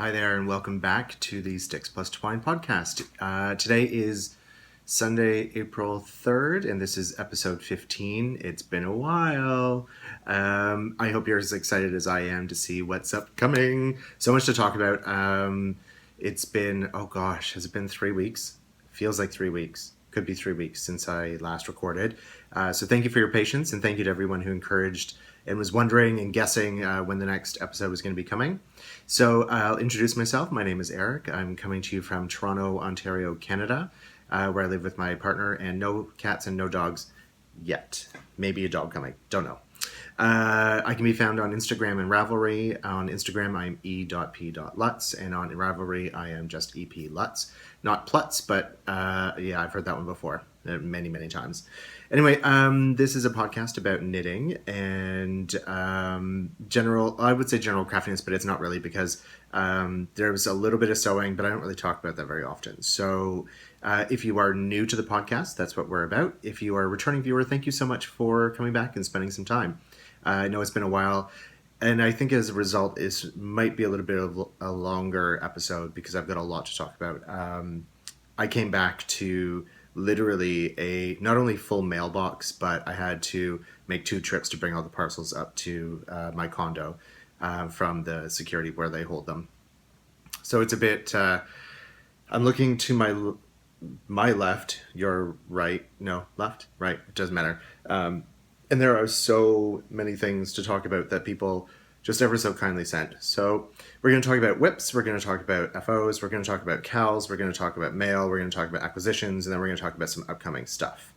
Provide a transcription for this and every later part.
Hi there, and welcome back to the Sticks plus Twine podcast. Today is Sunday, April 3rd, and this is episode 15. It's been a while. I hope you're as excited as I am to see what's upcoming. So much to talk about. It's been, oh gosh, has it been 3 weeks? Feels like 3 weeks. Could be 3 weeks since I last recorded. So thank you for your patience, and thank you to everyone who encouraged and was wondering and guessing when the next episode was going to be coming. So I'll introduce myself. My name is Eric. I'm coming to you from Toronto, Ontario, Canada, where I live with my partner, and no cats and no dogs yet. Maybe a dog coming. Don't know. I can be found on Instagram and Ravelry. On Instagram, I'm e.p.lutz, and on Ravelry, I am just E.PLUTZ. Not PLUTZ, but yeah, I've heard that one before many, many times. Anyway, this is a podcast about knitting and I would say general craftiness, but it's not really because there's a little bit of sewing, but I don't really talk about that very often. So if you are new to the podcast, that's what we're about. If you are a returning viewer, thank you so much for coming back and spending some time. I know it's been a while, and I think as a result, it might be a little bit of a longer episode because I've got a lot to talk about. I came back to literally a not only full mailbox, but I had to make 2 trips to bring all the parcels up to my condo from the security where they hold them. So it's a bit, I'm looking to my left, your right, no, left, right, it doesn't matter. And there are so many things to talk about that people just ever so kindly sent. So we're going to talk about whips, we're going to talk about FOs, we're going to talk about CALs, we're going to talk about mail, we're going to talk about acquisitions, and then we're going to talk about some upcoming stuff.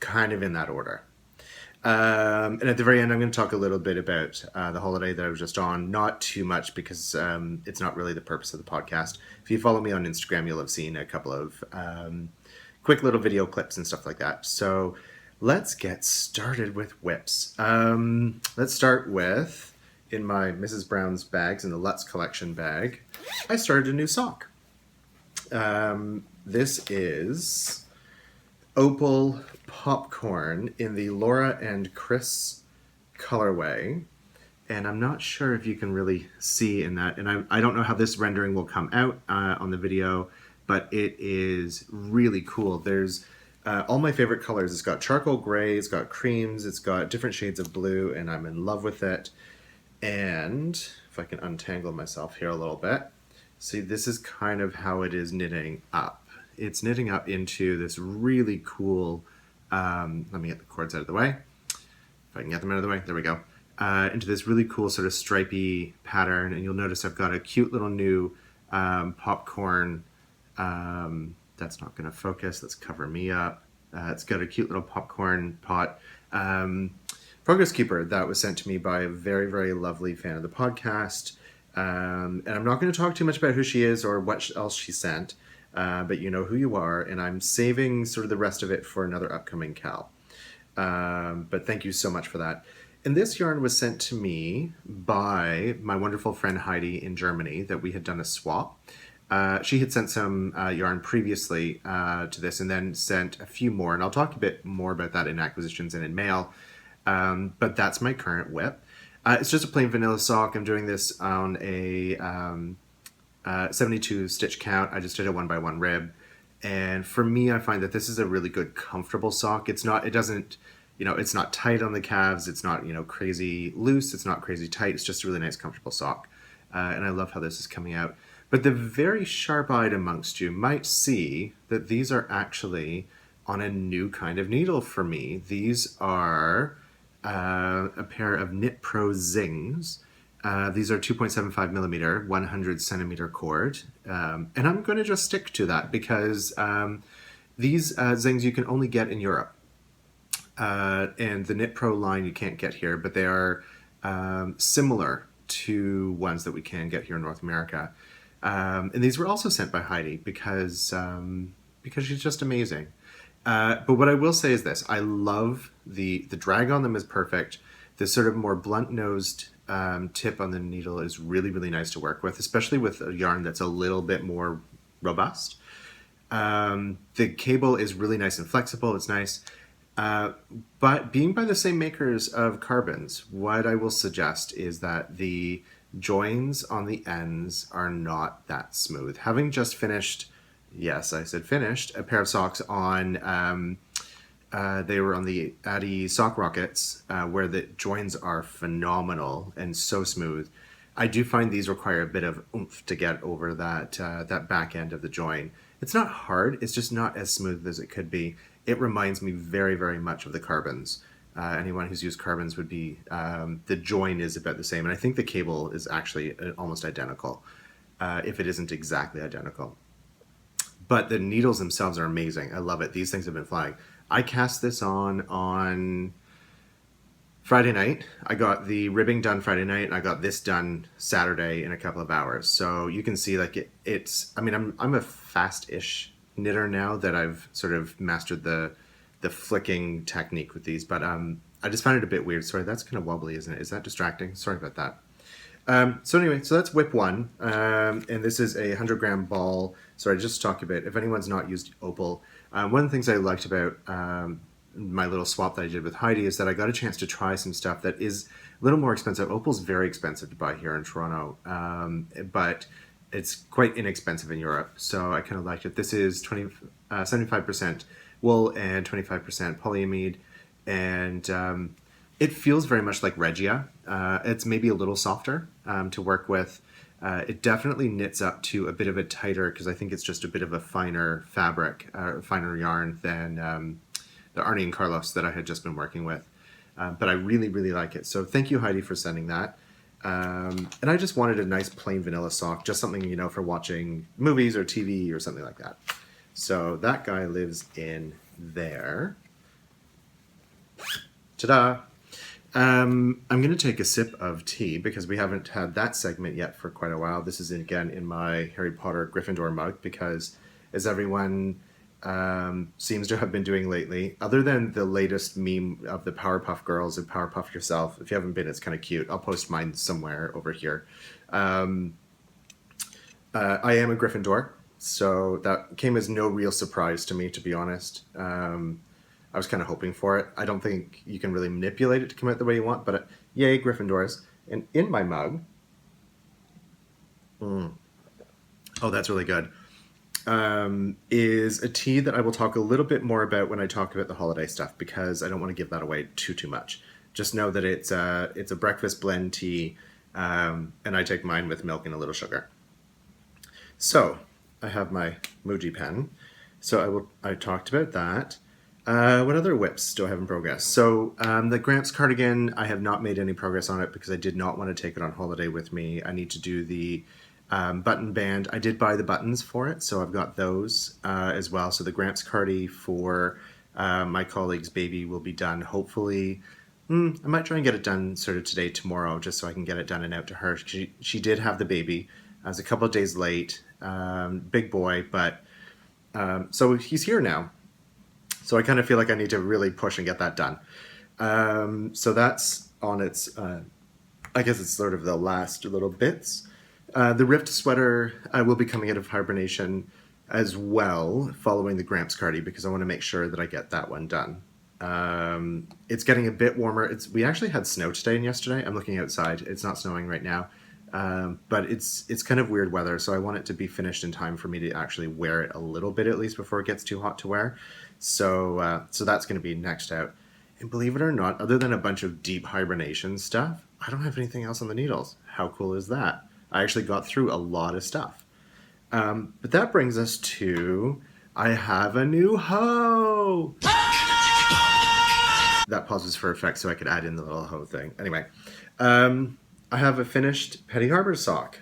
Kind of in that order. And at the very end, I'm going to talk a little bit about the holiday that I was just on. Not too much because it's not really the purpose of the podcast. If you follow me on Instagram, you'll have seen a couple of quick little video clips and stuff like that. So let's get started with whips. Let's start with, in my Mrs. Brown's bags, in the LOTS collection bag, I started a new sock. This is Opal Popcorn in the Laura and Chris colorway. And I'm not sure if you can really see in that. And I don't know how this rendering will come out on the video, but it is really cool. There's all my favorite colors. It's got charcoal gray, it's got creams, it's got different shades of blue, and I'm in love with it. And if I can untangle myself here a little bit, see, this is kind of how it is knitting up. It's knitting up into this really cool, let me get the cords out of the way. If I can get them out of the way, there we go. Into this really cool sort of stripey pattern, and you'll notice I've got a cute little new popcorn, that's not going to focus, let's cover me up. It's got a cute little popcorn pot. Progress Keeper that was sent to me by a very, very lovely fan of the podcast. And I'm not going to talk too much about who she is or what else she sent, but you know who you are, and I'm saving sort of the rest of it for another upcoming Cal. But thank you so much for that. And this yarn was sent to me by my wonderful friend Heidi in Germany that we had done a swap. She had sent some yarn previously to this and then sent a few more, and I'll talk a bit more about that in acquisitions and in mail. But that's my current whip. It's just a plain vanilla sock. I'm doing this on a 72 stitch count. I just did a 1x1 rib. And for me, I find that this is a really good, comfortable sock. It's not tight on the calves. It's not, crazy loose. It's not crazy tight. It's just a really nice, comfortable sock. And I love how this is coming out. But the very sharp-eyed amongst you might see that these are actually on a new kind of needle for me. These are a pair of KNITPRO ZINGS. These are 2.75 millimeter, 100 centimeter cord. And I'm going to just stick to that because these ZINGS you can only get in Europe. And the KNITPRO line you can't get here, but they are similar to ones that we can get here in North America. And these were also sent by Heidi because she's just amazing. But what I will say is this: I love the drag on them is perfect. The sort of more blunt-nosed tip on the needle is really, really nice to work with, especially with a yarn that's a little bit more robust. The cable is really nice and flexible. It's nice. But being by the same makers of carbons, what I will suggest is that the joins on the ends are not that smooth. Having just finished, yes, I said finished, a pair of socks on, they were on the Addy Sock Rockets, where the joins are phenomenal and so smooth. I do find these require a bit of oomph to get over that that back end of the join. It's not hard, it's just not as smooth as it could be. It reminds me very, very much of the carbons. Anyone who's used carbons would be, the join is about the same, and I think the cable is actually almost identical, if it isn't exactly identical. But the needles themselves are amazing. I love it. These things have been flying. I cast this on Friday night. I got the ribbing done Friday night, and I got this done Saturday in a couple of hours. So you can see, like, it's, I mean, I'm a fast-ish knitter now that I've sort of mastered the flicking technique with these, but I just found it a bit weird. Sorry, that's kind of wobbly, isn't it? Is that distracting? Sorry about that. So anyway, so that's whip one, and this is a 100-gram ball. Sorry, just to talk about, if anyone's not used Opal, one of the things I liked about my little swap that I did with Heidi is that I got a chance to try some stuff that is a little more expensive. Opal's very expensive to buy here in Toronto, but it's quite inexpensive in Europe, so I kind of liked it. This is 75% wool and 25% polyamide, and it feels very much like Regia. It's maybe a little softer to work with. It definitely knits up to a bit of a tighter, because I think it's just a bit of a finer fabric, finer yarn than the Arne and Carlos that I had just been working with. But I really, really like it. So thank you, Heidi, for sending that. And I just wanted a nice plain vanilla sock, just something, you know, for watching movies or TV or something like that. So that guy lives in there. Ta-da! I'm going to take a sip of tea because we haven't had that segment yet for quite a while. This is, again, in my Harry Potter Gryffindor mug because, as everyone seems to have been doing lately, other than the latest meme of the Powerpuff Girls and Powerpuff Yourself, if you haven't been, it's kind of cute. I'll post mine somewhere over here. I am a Gryffindor, so that came as no real surprise to me, to be honest. I was kind of hoping for it. I don't think you can really manipulate it to come out the way you want, but yay, Gryffindors. And in my mug, oh, that's really good, is a tea that I will talk a little bit more about when I talk about the holiday stuff, because I don't want to give that away too much. Just know that it's a breakfast blend tea, and I take mine with milk and a little sugar. So I have my Muji pen. So I talked about that. What other whips do I have in progress? So the Gramps cardigan, I have not made any progress on it because I did not want to take it on holiday with me. I need to do the button band. I did buy the buttons for it, so I've got those as well. So the Gramps cardi for my colleague's baby will be done hopefully. I might try and get it done sort of today, tomorrow, just so I can get it done and out to her. She did have the baby. I was a couple of days late. Big boy, but so he's here now. So I kind of feel like I need to really push and get that done. So that's on its, I guess it's sort of the last little bits. The Rift sweater will be coming out of hibernation as well, following the Gramps cardi, because I want to make sure that I get that one done. It's getting a bit warmer. We actually had snow today and yesterday. I'm looking outside. It's not snowing right now. But it's kind of weird weather, so I want it to be finished in time for me to actually wear it a little bit at least before it gets too hot to wear. So that's going to be next out. And believe it or not, other than a bunch of deep hibernation stuff, I don't have anything else on the needles. How cool is that? I actually got through a lot of stuff. But that brings us to, I have a new hoe! That pause was for effect so I could add in the little hoe thing. Anyway, I have a finished Petty Harbour sock,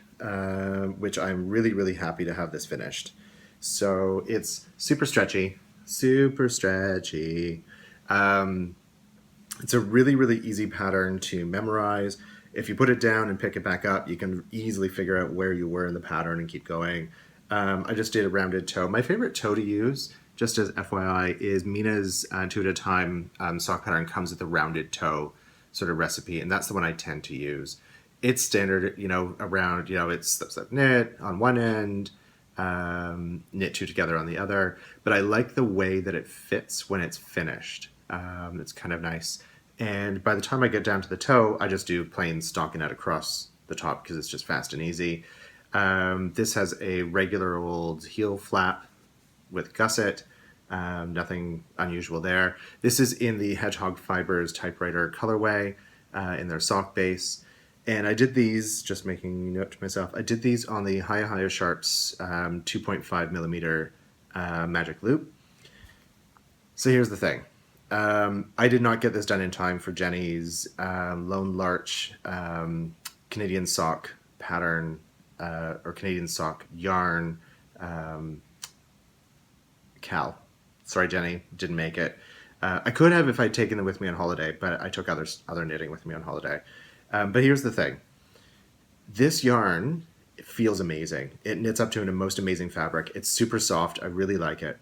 which I'm really, really happy to have this finished. So it's super stretchy. Super stretchy. It's a really, really easy pattern to memorize. If you put it down and pick it back up, you can easily figure out where you were in the pattern and keep going. I just did a rounded toe. My favorite toe to use, just as FYI, is Mina's 2 at a time sock pattern comes with a rounded toe sort of recipe, and that's the one I tend to use. It's standard, around, it's slip knit on one end, knit 2 together on the other, but I like the way that it fits when it's finished. It's kind of nice. And by the time I get down to the toe, I just do plain stockinette across the top because it's just fast and easy. This has a regular old heel flap with gusset. Nothing unusual there. This is in the Hedgehog Fibres typewriter colorway in their sock base. And I did these, just making note to myself, I did these on the Higher Sharps 2.5 millimeter magic loop. So here's the thing. I did not get this done in time for Jenny's Lone Larch Canadian sock pattern or Canadian sock yarn cal. Sorry, Jenny, didn't make it. I could have if I'd taken them with me on holiday, but I took other knitting with me on holiday. But here's the thing. This yarn feels amazing. It knits up to a most amazing fabric. It's super soft. I really like it.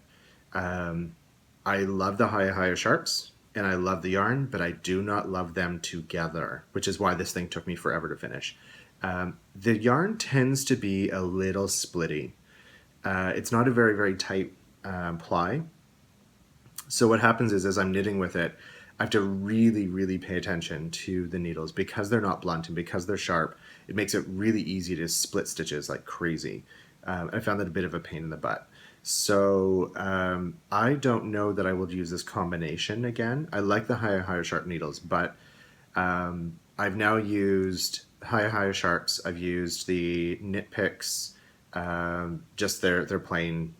I love the Higher Sharps and I love the yarn, but I do not love them together, which is why this thing took me forever to finish. The yarn tends to be a little splitty. It's not a very, very tight ply. So what happens is, as I'm knitting with it, I have to really, really pay attention to the needles because they're not blunt and because they're sharp. It makes it really easy to split stitches like crazy. I found that a bit of a pain in the butt. So I don't know that I will use this combination again. I like the Higher Sharp needles, but I've now used Higher Sharps. I've used the Knit Picks, just their plain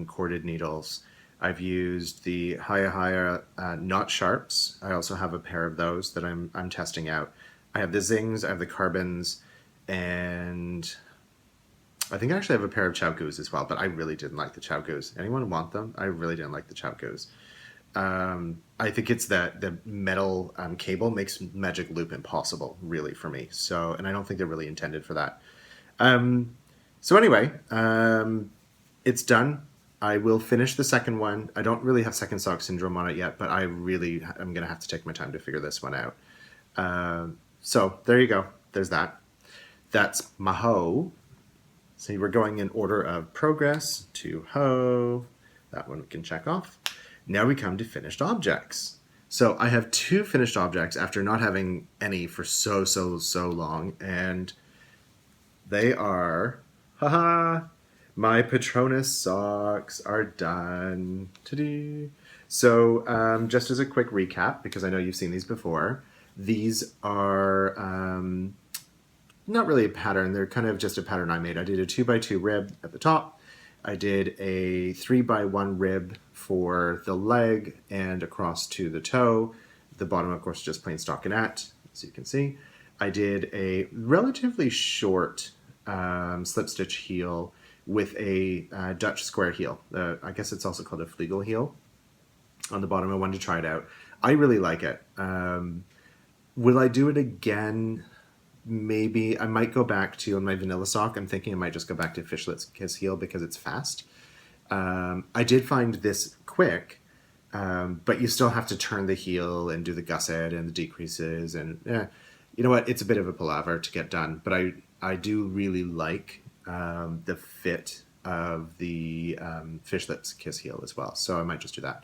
corded needles. I've used the Higher Not Sharps. I also have a pair of those that I'm testing out. I have the ZINGS, I have the Carbons, and I think I actually have a pair of Chowkoos as well, but I really didn't like the Chowkoos. Anyone want them? I really didn't like the Chowkoos. I think it's that the metal cable makes Magic Loop impossible, really, for me. So, and I don't think they're really intended for that. So anyway, it's done. I will finish the second one. I don't really have second sock syndrome on it yet, but I'm going to have to take my time to figure this one out. So there you go. There's that. That's my hoe. So we're going in order of progress to hoe. That one we can check off. Now we come to finished objects. So I have 2 finished objects after not having any for so long. And they are, haha, my Patronus socks are done. Ta-dee. So just as a quick recap, because I know you've seen these before, these are not really a pattern. They're kind of just a pattern I made. I did a 2x2 rib at the top. I did a 3x1 rib for the leg and across to the toe. The bottom, of course, just plain stockinette, as you can see. I did a relatively short slip stitch heel with a Dutch square heel. I guess it's also called a Flegel heel on the bottom. I wanted to try it out. I really like it. Will I do it again? Maybe. I might go back to, on my vanilla sock, I'm thinking I might just go back to Fishlet's Kiss heel because it's fast. I did find this quick, but you still have to turn the heel and do the gusset and the decreases, and you know what, it's a bit of a palaver to get done, but I do really like the fit of the Fishlet's Kiss heel as well, so I might just do that.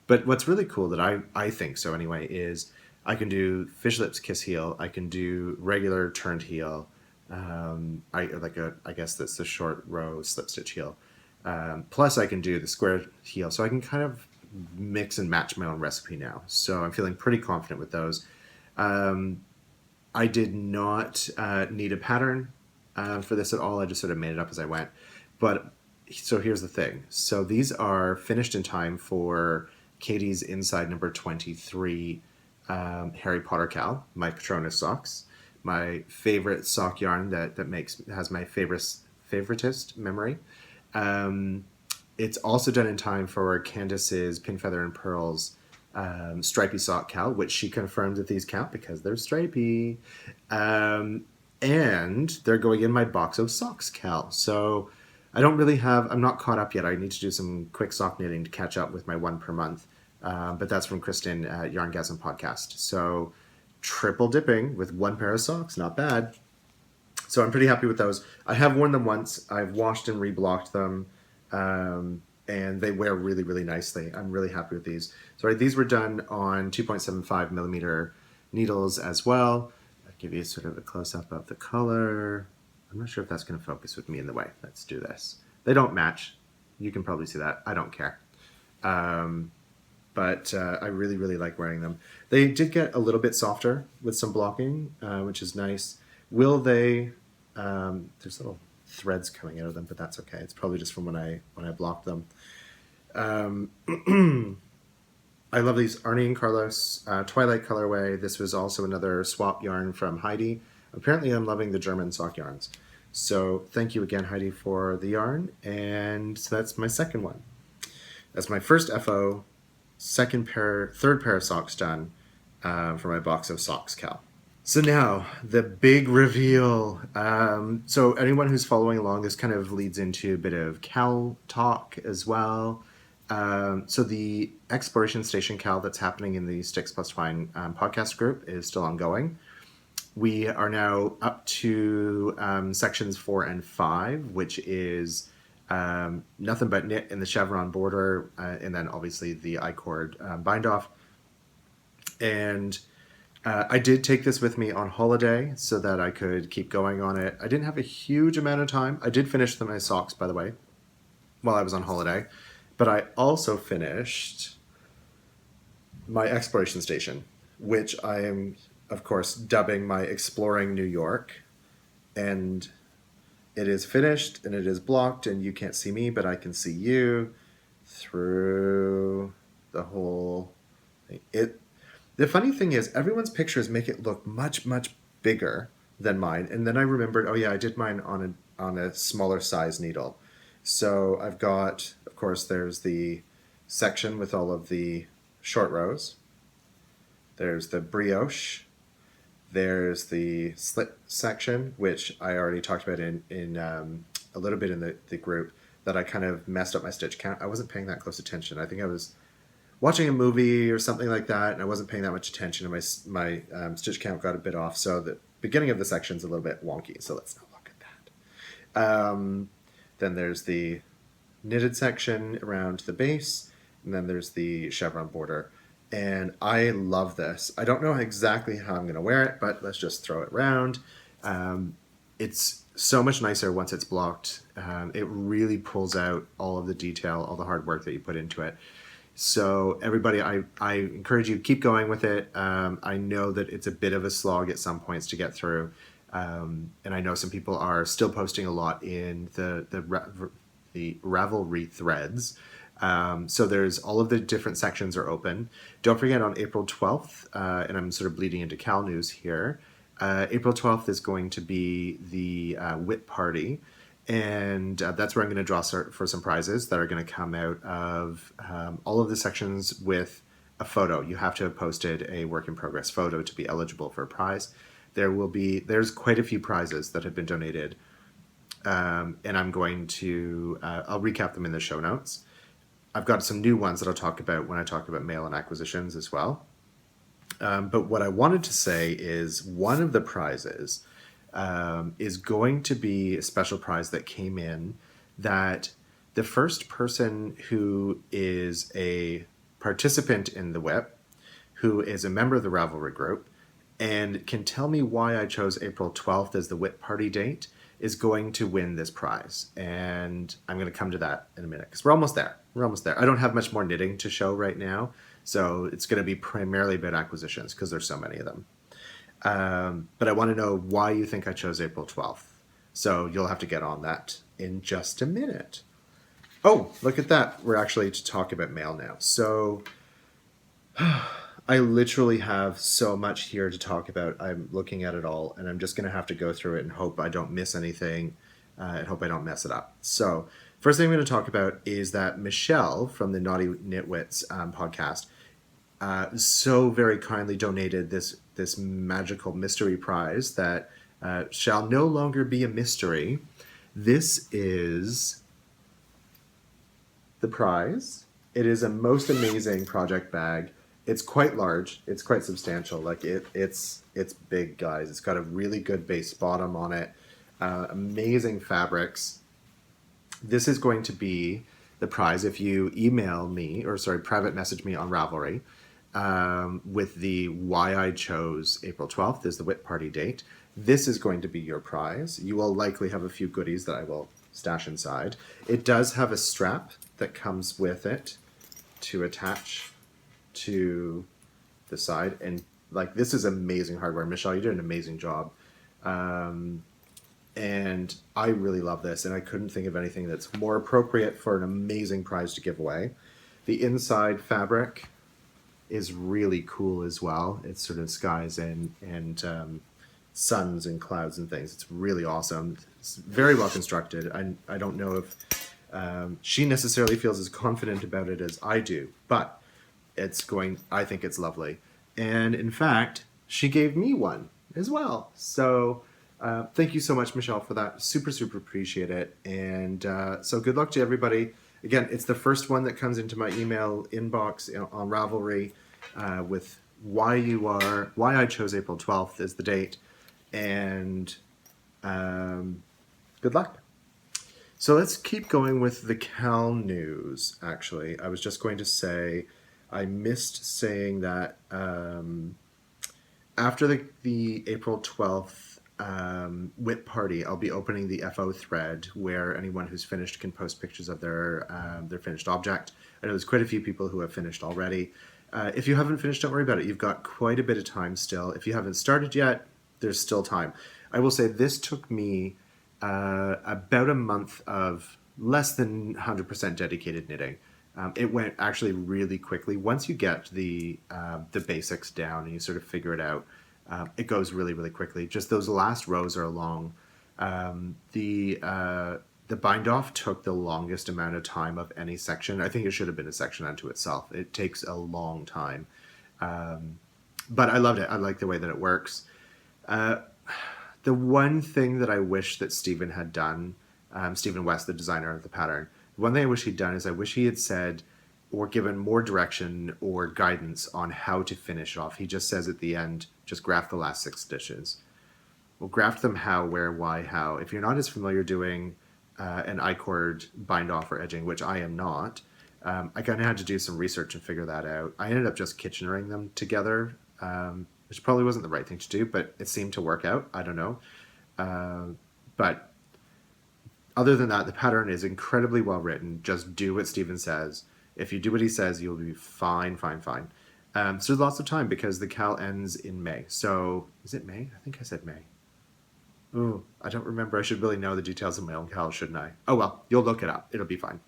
But what's really cool that I think so anyway is I can do Fishlet's Kiss heel, I can do regular turned heel, I guess that's the short row slip stitch heel, plus I can do the square heel, so I can kind of mix and match my own recipe now. So I'm feeling pretty confident with those. I did not need a pattern for this at all. I just sort of made it up as I went. But so here's the thing. So these are finished in time for Katie's Inside number 23 Harry Potter cal, my Patronus socks, my favorite sock yarn that has my favoritist memory. It's also done in time for Candace's Pin Feather and Pearls stripey sock cal, which she confirmed that these count because they're stripey. And they're going in my box of socks cal. So I'm not caught up yet. I need to do some quick sock knitting to catch up with my one per month. But that's from Kristen at YARNGASM podcast. So triple dipping with one pair of socks, not bad. So I'm pretty happy with those. I have worn them once. I've washed and reblocked them. And they wear really, really nicely. I'm really happy with these. So these were done on 2.75 millimeter needles as well. give you sort of a close-up of the color. I'm not sure if that's going to focus with me in the way. Let's do this. They don't match. You can probably see that. I don't care. But I really, really like wearing them. They did get a little bit softer with some blocking, which is nice. Will they... there's little threads coming out of them, but that's okay. It's probably just from when I blocked them. I love these Arne and Carlos Twilight colorway. This was also another swap yarn from Heidi. Apparently I'm loving the German sock yarns. So thank you again, Heidi, for the yarn. And so that's my second one. That's my first FO, third pair of socks done for my box of socks, Cal. So now, the big reveal. So anyone who's following along, this kind of leads into a bit of Cal talk as well. So the exploration station Cal that's happening in the Sticks Plus Twine podcast group is still ongoing. We are now up to sections 4 and 5, which is nothing but knit in the chevron border, and then obviously the I-cord bind off. And I did take this with me on holiday so that I could keep going on it. I didn't have a huge amount of time. I did finish my socks, by the way, while I was on holiday. But I also finished my exploration station, which I am, of course, dubbing my Exploring New York. And it is finished and it is blocked, and you can't see me, but I can see you through the whole thing. The funny thing is, everyone's pictures make it look much, much bigger than mine. And then I remembered, oh yeah, I did mine on a smaller size needle. So I've got, of course, there's the section with all of the short rows. There's the brioche. There's the slit section, which I already talked about in a little bit in the group, that I kind of messed up my stitch count. I wasn't paying that close attention. I think I was watching a movie or something like that, and I wasn't paying that much attention, and my stitch count got a bit off. So the beginning of the section's a little bit wonky, so let's not look at that. Then there's the knitted section around the base, and then there's the chevron border. And I love this. I don't know exactly how I'm going to wear it, but let's just throw it around. It's so much nicer once it's blocked. It really pulls out all of the detail, all the hard work that you put into it. So everybody, I encourage you, keep going with it. I know that it's a bit of a slog at some points to get through. And I know some people are still posting a lot in the Ravelry threads. So there's all of the different sections are open. Don't forget on April 12th, and I'm sort of bleeding into Cal news here, April 12th is going to be the WIT party. And that's where I'm going to draw for some prizes that are going to come out of all of the sections with a photo. You have to have posted a work in progress photo to be eligible for a prize. There's quite a few prizes that have been donated, and I'm going to, I'll recap them in the show notes. I've got some new ones that I'll talk about when I talk about mail and acquisitions as well. But what I wanted to say is one of the prizes is going to be a special prize that came in, that the first person who is a participant in the WIP, who is a member of the Ravelry group, and can tell me why I chose April 12th as the WIT party date, is going to win this prize. And I'm going to come to that in a minute, because we're almost there. We're almost there. I don't have much more knitting to show right now, so it's going to be primarily about acquisitions, because there's so many of them. But I want to know why you think I chose April 12th. So you'll have to get on that in just a minute. Oh, look at that. We're actually to talk about mail now. So I literally have so much here to talk about. I'm looking at it all, and I'm just going to have to go through it and hope I don't miss anything, and hope I don't mess it up. So first thing I'm going to talk about is that Michelle from the Naughty Knitwits podcast so very kindly donated this magical mystery prize that shall no longer be a mystery. This is the prize. It is a most amazing project bag. It's quite large. It's quite substantial. Like it's big, guys. It's got a really good base bottom on it. Amazing fabrics. This is going to be the prize if you email me, or sorry, private message me on Ravelry. with the why I chose April 12th is the WIT party date. This is going to be your prize. You will likely have a few goodies that I will stash inside. It does have a strap that comes with it to attach to the side. And like, this is amazing hardware. Michelle, you did an amazing job. And I really love this, and I couldn't think of anything that's more appropriate for an amazing prize to give away. The inside fabric is really cool as well. It's sort of skies and suns and clouds and things. It's really awesome. It's very well constructed. I don't know if she necessarily feels as confident about it as I do, but I think it's lovely. And in fact, she gave me one as well. So thank you so much, Michelle, for that. Super, super appreciate it. And so good luck to everybody. Again, it's the first one that comes into my email inbox on Ravelry with why I chose April 12th as the date. And good luck. So let's keep going with the Cal news, actually. I was just going to say, I missed saying that after the April 12th WIT party, I'll be opening the FO thread where anyone who's finished can post pictures of their finished object. I know there's quite a few people who have finished already. If you haven't finished, don't worry about it. You've got quite a bit of time still. If you haven't started yet, there's still time. I will say this took me about a month of less than 100% dedicated knitting. It went actually really quickly. Once you get the basics down and you sort of figure it out, it goes really, really quickly. Just those last rows are long. The bind off took the longest amount of time of any section. I think it should have been a section unto itself. It takes a long time. But I loved it. I like the way that it works. The one thing that I wish that Stephen had done, Stephen West, the designer of the pattern, one thing I wish he'd done is I wish he had said or given more direction or guidance on how to finish it off. He just says at the end, just graft the last 6 stitches. Well, graft them how, where, why, how. If you're not as familiar doing an I-cord bind off or edging, which I am not, I kind of had to do some research and figure that out. I ended up just Kitchenering them together, which probably wasn't the right thing to do, but it seemed to work out. I don't know. But other than that, the pattern is incredibly well written. Just do what Stephen says. If you do what he says, you'll be fine, fine, fine. So there's lots of time because the Cal ends in May. So is it May? I think I said May. Ooh, I don't remember. I should really know the details of my own Cal, shouldn't I? Oh well, you'll look it up. It'll be fine.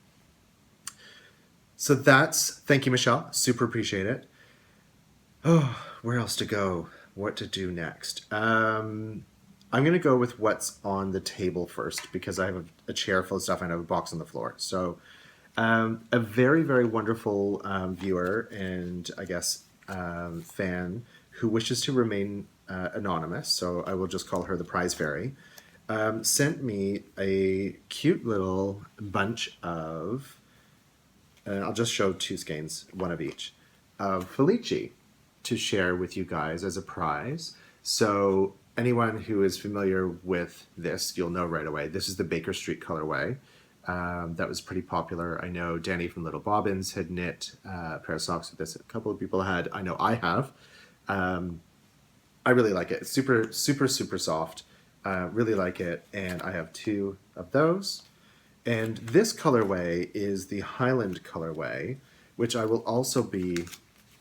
So thank you, Michelle. Super appreciate it. Oh, where else to go? What to do next? I'm going to go with what's on the table first because I have a chair full of stuff and I have a box on the floor. So a very, very wonderful viewer and I guess fan who wishes to remain anonymous, so I will just call her the Prize Fairy, sent me a cute little bunch of, I'll just show 2 skeins, one of each, of Felici to share with you guys as a prize. So anyone who is familiar with this, you'll know right away. This is the Baker Street colorway. That was pretty popular. I know Danny from Little Bobbins had knit a pair of socks with this. A couple of people had. I know I have. I really like it. It's super, super, super soft. Really like it. And I have 2 of those. And this colorway is the Highland colorway, which I will also be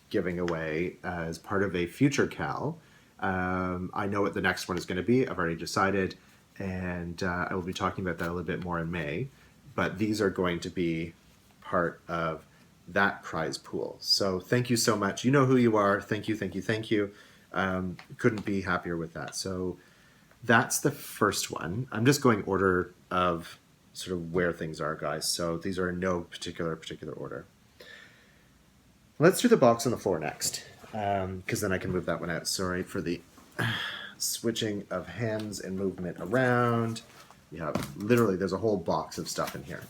giving away as part of a future Cal. I know what the next one is going to be. I've already decided. And I will be talking about that a little bit more in May. But these are going to be part of that prize pool. So thank you so much. You know who you are. Thank you, thank you, thank you. Couldn't be happier with that. So that's the first one. I'm just going order of sort of where things are, guys. So these are in no particular order. Let's do the box on the floor next, because then I can move that one out. Sorry for the switching of hands and movement around. Yeah, literally there's a whole box of stuff in here.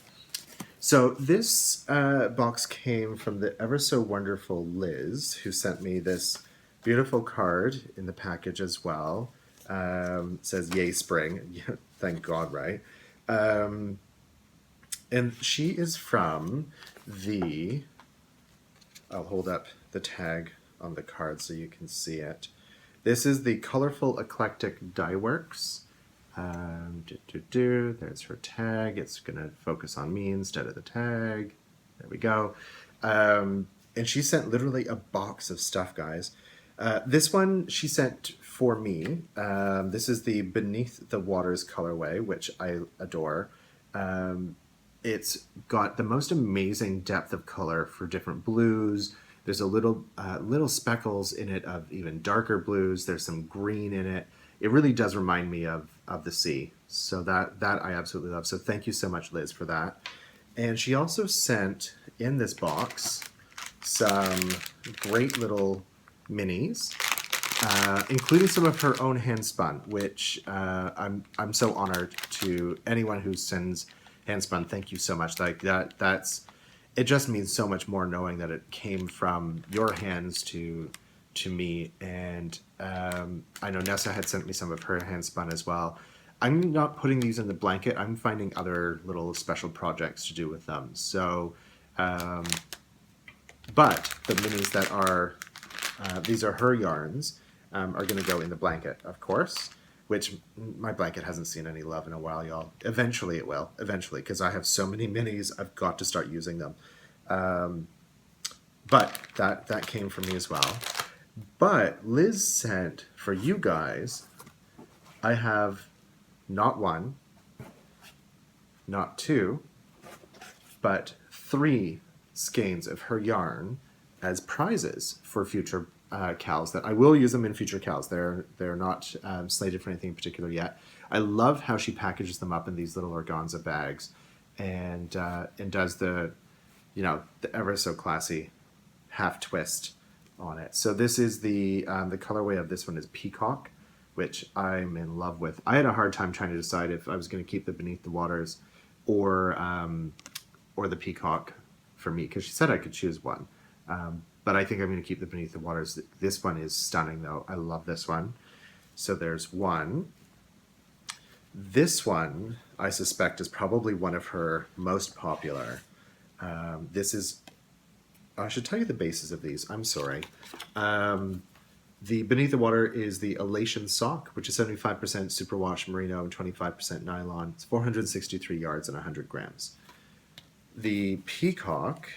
So this box came from the ever so wonderful Liz, who sent me this beautiful card in the package as well. It says, "Yay, spring." Yeah, thank God, right? And she is from the, I'll hold up the tag on the card so you can see it. This is the Colorful Eclectic Die Works. There's her tag. It's going to focus on me instead of the tag. There we go. And she sent literally a box of stuff, guys. This one she sent for me. This is the Beneath the Waters colorway, which I adore. It's got the most amazing depth of color for different blues. There's a little speckles in it of even darker blues. There's some green in it. It really does remind me of the sea. So that I absolutely love. So thank you so much, Liz, for that. And she also sent in this box some great little minis, including some of her own hand spun, which I'm so honored to anyone who sends hand spun. Thank you so much. Like it just means so much more knowing that it came from your hands to me. And I know Nessa had sent me some of her hand spun as well. I'm not putting these in the blanket. I'm finding other little special projects to do with them. So, but the minis that are, these are her yarns, are going to go in the blanket, of course, which my blanket hasn't seen any love in a while, y'all. Eventually it will, eventually, because I have so many minis, I've got to start using them. But that came from me as well. But Liz sent for you guys, I have not one, not two, but 3 skeins of her yarn as prizes for future cows. That I will use them in future cows. They're not slated for anything in particular yet. I love how she packages them up in these little organza bags, and does the ever so classy half twist on it. So this is the colorway of this one is Peacock, which I'm in love with. I had a hard time trying to decide if I was going to keep the Beneath the Waters or the Peacock for me, because she said I could choose one. But I think I'm going to keep the Beneath the Waters. This one is stunning, though. I love this one. So there's one. This one, I suspect, is probably one of her most popular. This is... I should tell you the bases of these. I'm sorry. The Beneath the Water is the Elation sock, which is 75% superwash merino and 25% nylon. It's 463 yards and 100 grams. The Peacock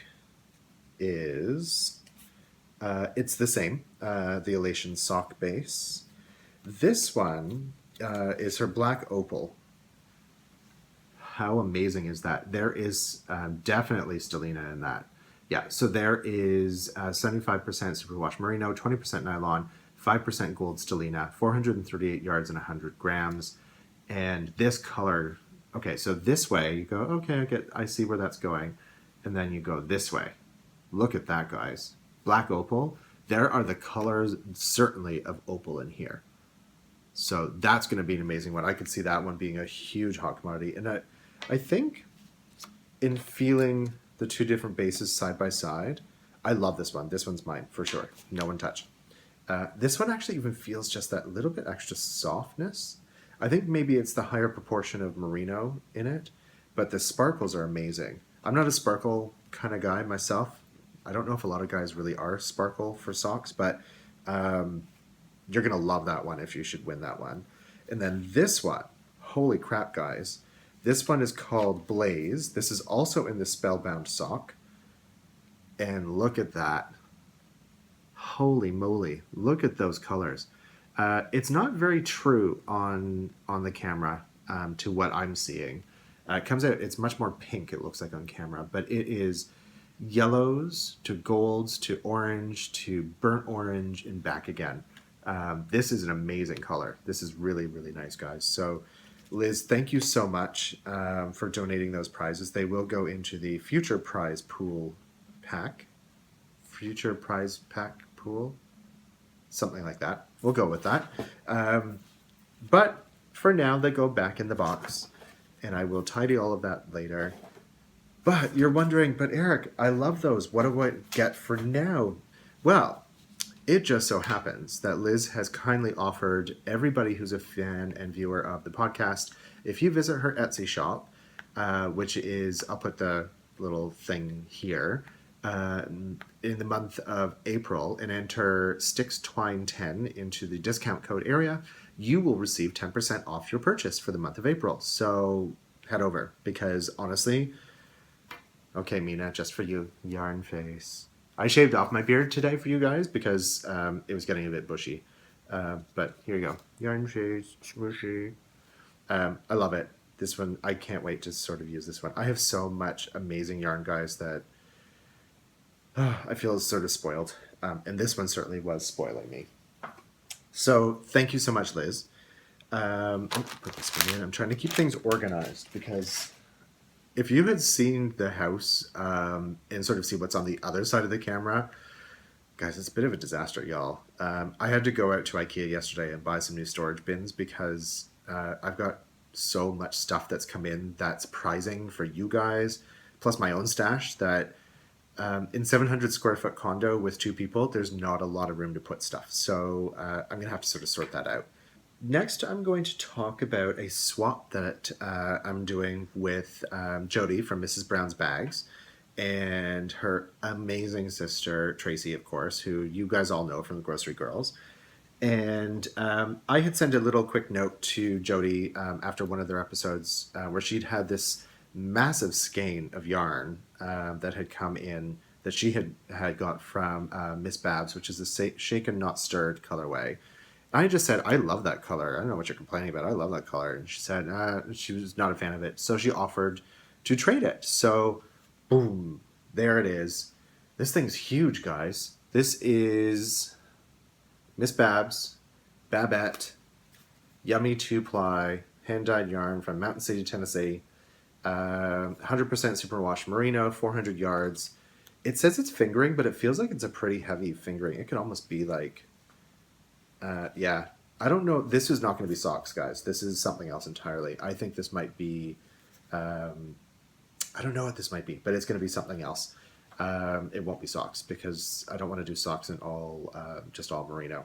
is, it's the same, the Elation sock base. This one is her black opal. How amazing is that? There is definitely stellina in that. Yeah, so there is 75% superwash merino, 20% nylon, 5% gold stellina, 438 yards and 100 grams. And this color, okay, so this way you go, okay, I see where that's going. And then you go this way. Look at that, guys. Black opal. There are the colors, certainly, of opal in here. So that's going to be an amazing one. I could see that one being a huge hot commodity. And I think in feeling the 2 different bases side by side, I love this one. This one's mine, for sure. No one touch. This one actually even feels just that little bit extra softness. I think maybe it's the higher proportion of merino in it, but the sparkles are amazing. I'm not a sparkle kind of guy myself. I don't know if a lot of guys really are sparkle for socks, but you're going to love that one if you should win that one. And then this one, holy crap, guys. This one is called Blaze. This is also in the Spellbound sock. And look at that. Holy moly. Look at those colors. It's not very true on the camera to what I'm seeing. It comes out, it's much more pink, it looks like on camera, but it is yellows to golds to orange to burnt orange and back again. This is an amazing color. This is really, really nice, guys. So Liz, thank you so much for donating those prizes. They will go into the future prize pool pack. Future prize pack pool? Something like that. We'll go with that. But for now, they go back in the box. And I will tidy all of that later. But you're wondering, but Eric, I love those. What do I get for now? Well, it just so happens that Liz has kindly offered everybody who's a fan and viewer of the podcast, if you visit her Etsy shop, which is, I'll put the little thing here, in the month of April and enter Sticks Twine 10 into the discount code area, you will receive 10% off your purchase for the month of April. So head over, because honestly, okay, Mina, just for you, yarn face. I shaved off my beard today for you guys because it was getting a bit bushy. But here you go, yarn face, smooshy. I love it. This one, I can't wait to sort of use this one. I have so much amazing yarn, guys, that I feel sort of spoiled. And this one certainly was spoiling me. So thank you so much, Liz. Put this one in. I'm trying to keep things organized because if you had seen the house and sort of see what's on the other side of the camera, guys, it's a bit of a disaster, y'all. I had to go out to IKEA yesterday and buy some new storage bins because I've got so much stuff that's come in that's prizing for you guys, plus my own stash, that in 700 square foot condo with 2 people, there's not a lot of room to put stuff. So I'm going to have to sort of sort that out. Next, I'm going to talk about a swap that I'm doing with Jody from Mrs. Brown's Bags and her amazing sister, Tracy, of course, who you guys all know from the Grocery Girls. And I had sent a little quick note to Jody after one of their episodes where she'd had this massive skein of yarn that had come in that she had got from Miss Babs, which is the Shaken Not Stirred colorway. I just said, I love that color. I don't know what you're complaining about. I love that color. And she said she was not a fan of it. So she offered to trade it. So, boom, there it is. This thing's huge, guys. This is Miss Babs, Babette, Yummy 2-ply, hand-dyed yarn from Mountain City, Tennessee. 100% superwash merino, 400 yards. It says it's fingering, but it feels like it's a pretty heavy fingering. It could almost be like... yeah, I don't know. This is not going to be socks, guys. This is something else entirely. I think this might be, I don't know what this might be, but it's going to be something else. It won't be socks because I don't want to do socks in all, just all merino.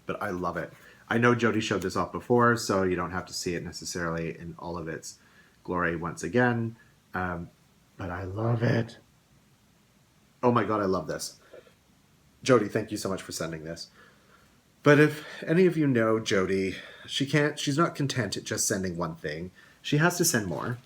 But I love it. I know Jody showed this off before, so you don't have to see it necessarily in all of its glory once again. But I love it. Oh my God, I love this. Jody, thank you so much for sending this. But if any of you know Jody, she's not content at just sending one thing. She has to send more.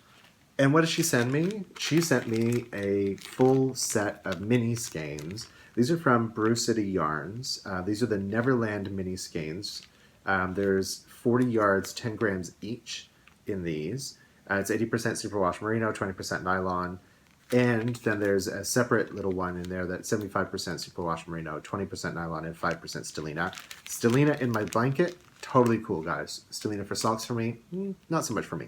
And what did she send me? She sent me a full set of mini-skeins. These are from Brew City Yarns. These are the Neverland mini-skeins. There's 40 yards, 10 grams each in these. It's 80% superwash merino, 20% nylon. And then there's a separate little one in there that's 75% superwash merino, 20% nylon, and 5% stellina. Stellina in my blanket, totally cool, guys. Stellina for socks for me, not so much for me.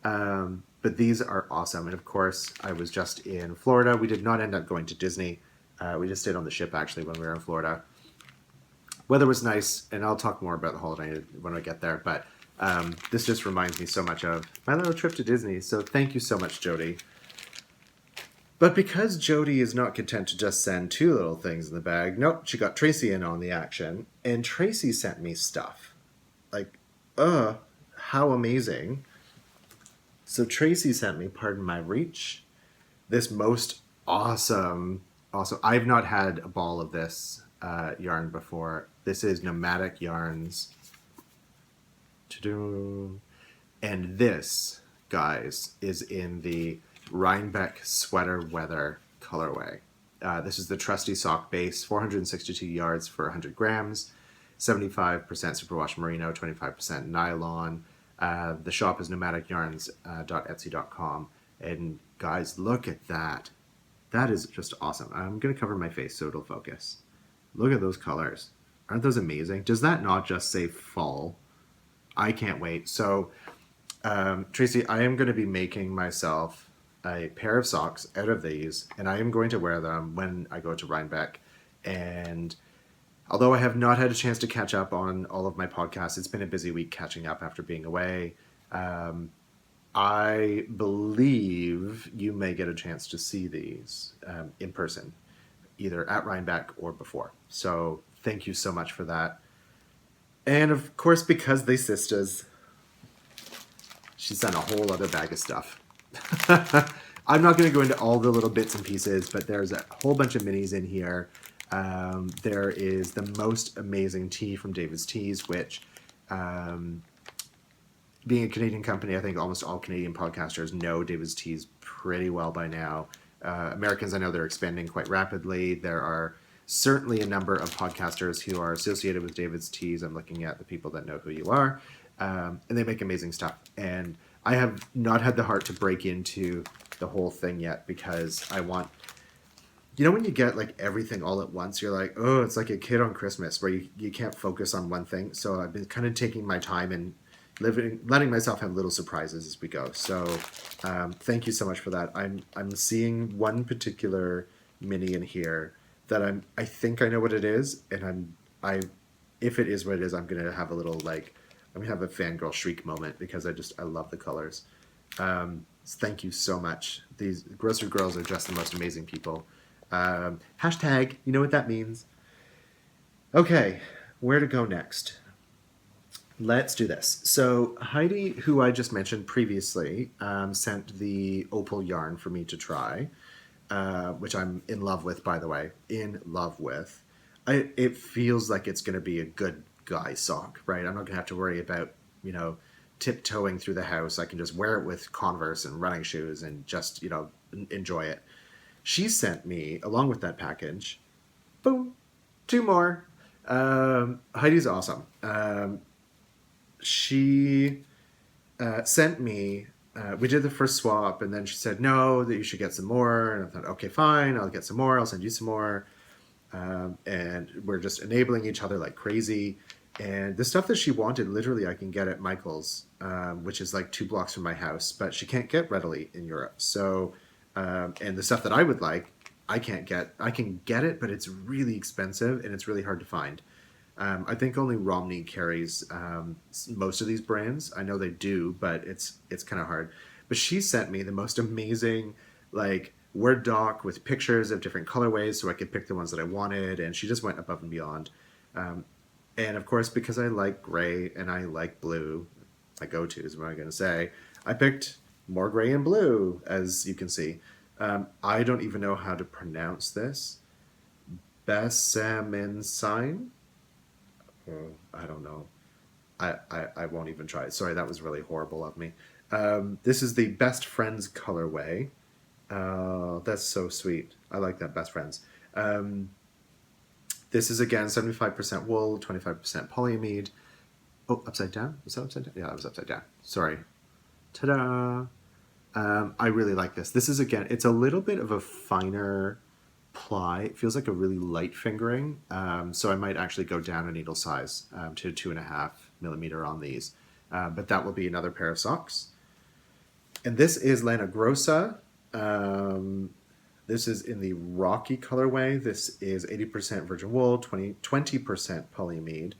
But these are awesome. And of course, I was just in Florida. We did not end up going to Disney. We just stayed on the ship, actually, when we were in Florida. Weather was nice, and I'll talk more about the holiday when I get there. But this just reminds me so much of my little trip to Disney. So thank you so much, Jody. But because Jody is not content to just send 2 little things in the bag, nope, she got Tracy in on the action. And Tracy sent me stuff. Like, how amazing. So Tracy sent me, pardon my reach, this most awesome, I've not had a ball of this yarn before. This is Nomadic Yarns. And this, guys, is in the Rhinebeck Sweater Weather colorway. This is the trusty sock base, 462 yards for 100 grams, 75% superwash merino, 25% nylon. The shop is nomadicyarns.etsy.com. And guys, look at that. That is just awesome. I'm going to cover my face so it'll focus. Look at those colors. Aren't those amazing? Does that not just say fall? I can't wait. So, Tracy, I am going to be making myself a pair of socks out of these, and I am going to wear them when I go to Rhinebeck. And although I have not had a chance to catch up on all of my podcasts, it's been a busy week catching up after being away. I believe you may get a chance to see these in person, either at Rhinebeck or before. So thank you so much for that. And of course, because they sisters, she sent a whole other bag of stuff. I'm not going to go into all the little bits and pieces, but there's a whole bunch of minis in here. There is the most amazing tee from David's Tees, which, being a Canadian company, I think almost all Canadian podcasters know David's Tees pretty well by now. Americans, I know they're expanding quite rapidly. There are certainly a number of podcasters who are associated with David's Tees. I'm looking at the people that know who you are, and they make amazing stuff. And I have not had the heart to break into the whole thing yet because I want, you know, when you get like everything all at once, you're like, oh, it's like a kid on Christmas where you can't focus on one thing. So I've been kind of taking my time and letting myself have little surprises as we go. So thank you so much for that. I'm seeing one particular mini in here that I think I know what it is, and if it is what it is, I'm gonna have a little I'm gonna have a fangirl shriek moment because I love the colors. Thank you so much. These grocery girls are just the most amazing people. Hashtag, you know what that means. Okay, where to go next? Let's do this. So Heidi, who I just mentioned previously, sent the opal yarn for me to try, which I'm in love with, by the way. In love with. It feels like it's going to be a good guy sock, right? I'm not going to have to worry about, you know, tiptoeing through the house. I can just wear it with Converse and running shoes and just, you know, enjoy it. She sent me, along with that package, boom, 2 more. Heidi's awesome. She sent me, we did the first swap, and then she said, no, that you should get some more. And I thought, okay, fine, I'll get some more. I'll send you some more. And we're just enabling each other like crazy. And the stuff that she wanted, literally, I can get at Michael's, which is like 2 blocks from my house, but she can't get readily in Europe. So, and the stuff that I would like, I can't get. I can get it, but it's really expensive and it's really hard to find. I think only Romney carries most of these brands. I know they do, but it's kind of hard. But she sent me the most amazing Word doc with pictures of different colorways so I could pick the ones that I wanted, and she just went above and beyond. And of course, because I like gray and I like blue, my go-tos, what am I going to say, I picked more gray and blue, as you can see. I don't even know how to pronounce this. Besamensine? I don't know. I won't even try it. Sorry, that was really horrible of me. This is the Best Friends colorway. That's so sweet. I like that, Best Friends. This is, again, 75% wool, 25% polyamide. Oh, upside down? Was that upside down? Yeah, that was upside down. Sorry. Ta-da! I really like this. This is, again, it's a little bit of a finer ply. It feels like a really light fingering. So I might actually go down a needle size to 2.5 millimeter on these. But that will be another pair of socks. And this is Lana Grossa. This is in the Rocky colorway. This is 80% virgin wool, 20% polyamide.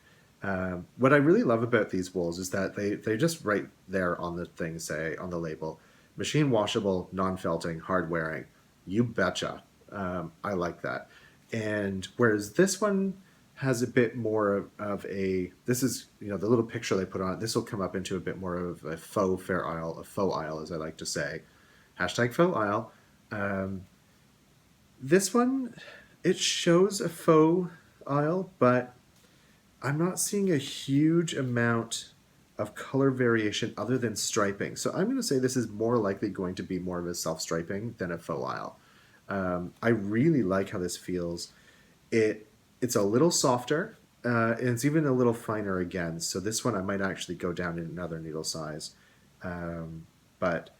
What I really love about these wools is that they just right there on the thing say, on the label, machine washable, non-felting, hard wearing. You betcha. I like that. And whereas this one has a bit more of a, this is, you know, the little picture they put on it, this will come up into a bit more of a faux fair isle, a faux isle, as I like to say. Hashtag faux isle. This one, it shows a faux isle, but I'm not seeing a huge amount of color variation other than striping. So I'm going to say this is more likely going to be more of a self-striping than a faux isle. I really like how this feels. It's a little softer, and it's even a little finer again. So this one I might actually go down in another needle size. But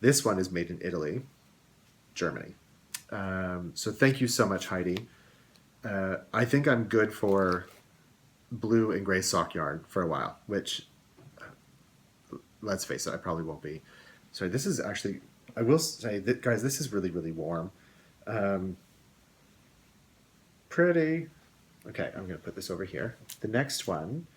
this one is made in Italy, Germany. So thank you so much, Heidi. I think I'm good for blue and gray sock yarn for a while, which, let's face it, I probably won't be. Sorry, this is actually, I will say that, guys, this is really, really warm. Pretty. Okay, I'm going to put this over here. The next one,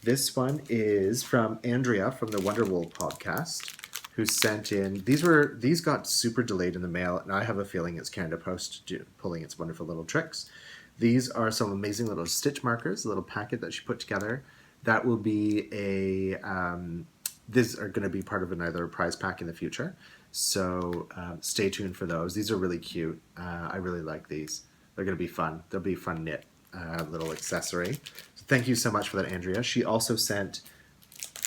this one is from Andrea from the Wonderwool podcast, who sent in, these got super delayed in the mail, and I have a feeling it's Canada Post pulling its wonderful little tricks. These are some amazing little stitch markers, a little packet that she put together. That will be a, these are going to be part of another prize pack in the future. So stay tuned for those. These are really cute. I really like these. They're going to be fun. They'll be a fun knit little accessory. So thank you so much for that, Andrea. She also sent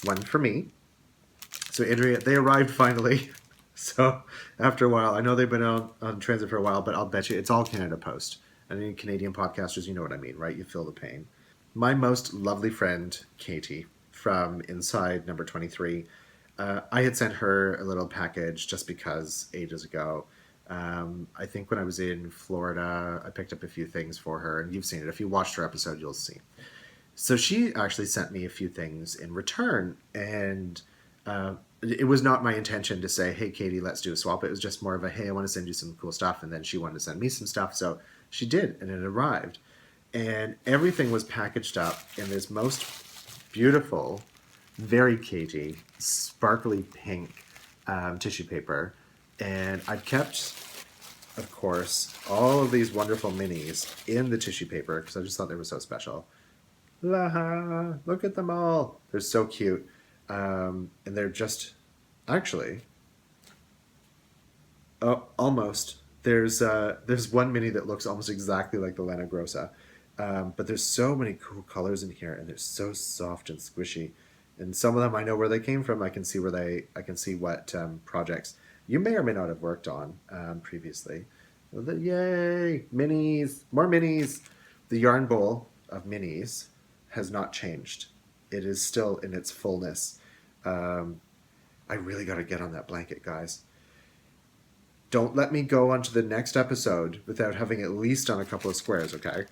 one for me. So Andrea, they arrived finally. So after a while, I know they've been on transit for a while, but I'll bet you it's all Canada Post. And any Canadian podcasters, you know what I mean, right? You feel the pain. My most lovely friend, Katie, from inside number 23, I had sent her a little package just because ages ago. I think when I was in Florida, I picked up a few things for her, and you've seen it. If you watched her episode, you'll see. So she actually sent me a few things in return, and it was not my intention to say, hey, Katie, let's do a swap. It was just more of a, hey, I want to send you some cool stuff, and then she wanted to send me some stuff, so she did, and it arrived. And everything was packaged up in this most beautiful, very cagey, sparkly pink tissue paper. And I've kept, of course, all of these wonderful minis in the tissue paper because I just thought they were so special. Look at them all. They're so cute. And they're just, actually, almost. There's one mini that looks almost exactly like the Lana Grossa. But there's so many cool colors in here, and they're so soft and squishy. And some of them I know where they came from. I can see what projects you may or may not have worked on previously. Yay, minis, more minis. The yarn bowl of minis has not changed. It is still in its fullness. I really got to get on that blanket, guys. Don't let me go on to the next episode without having at least done a couple of squares, okay?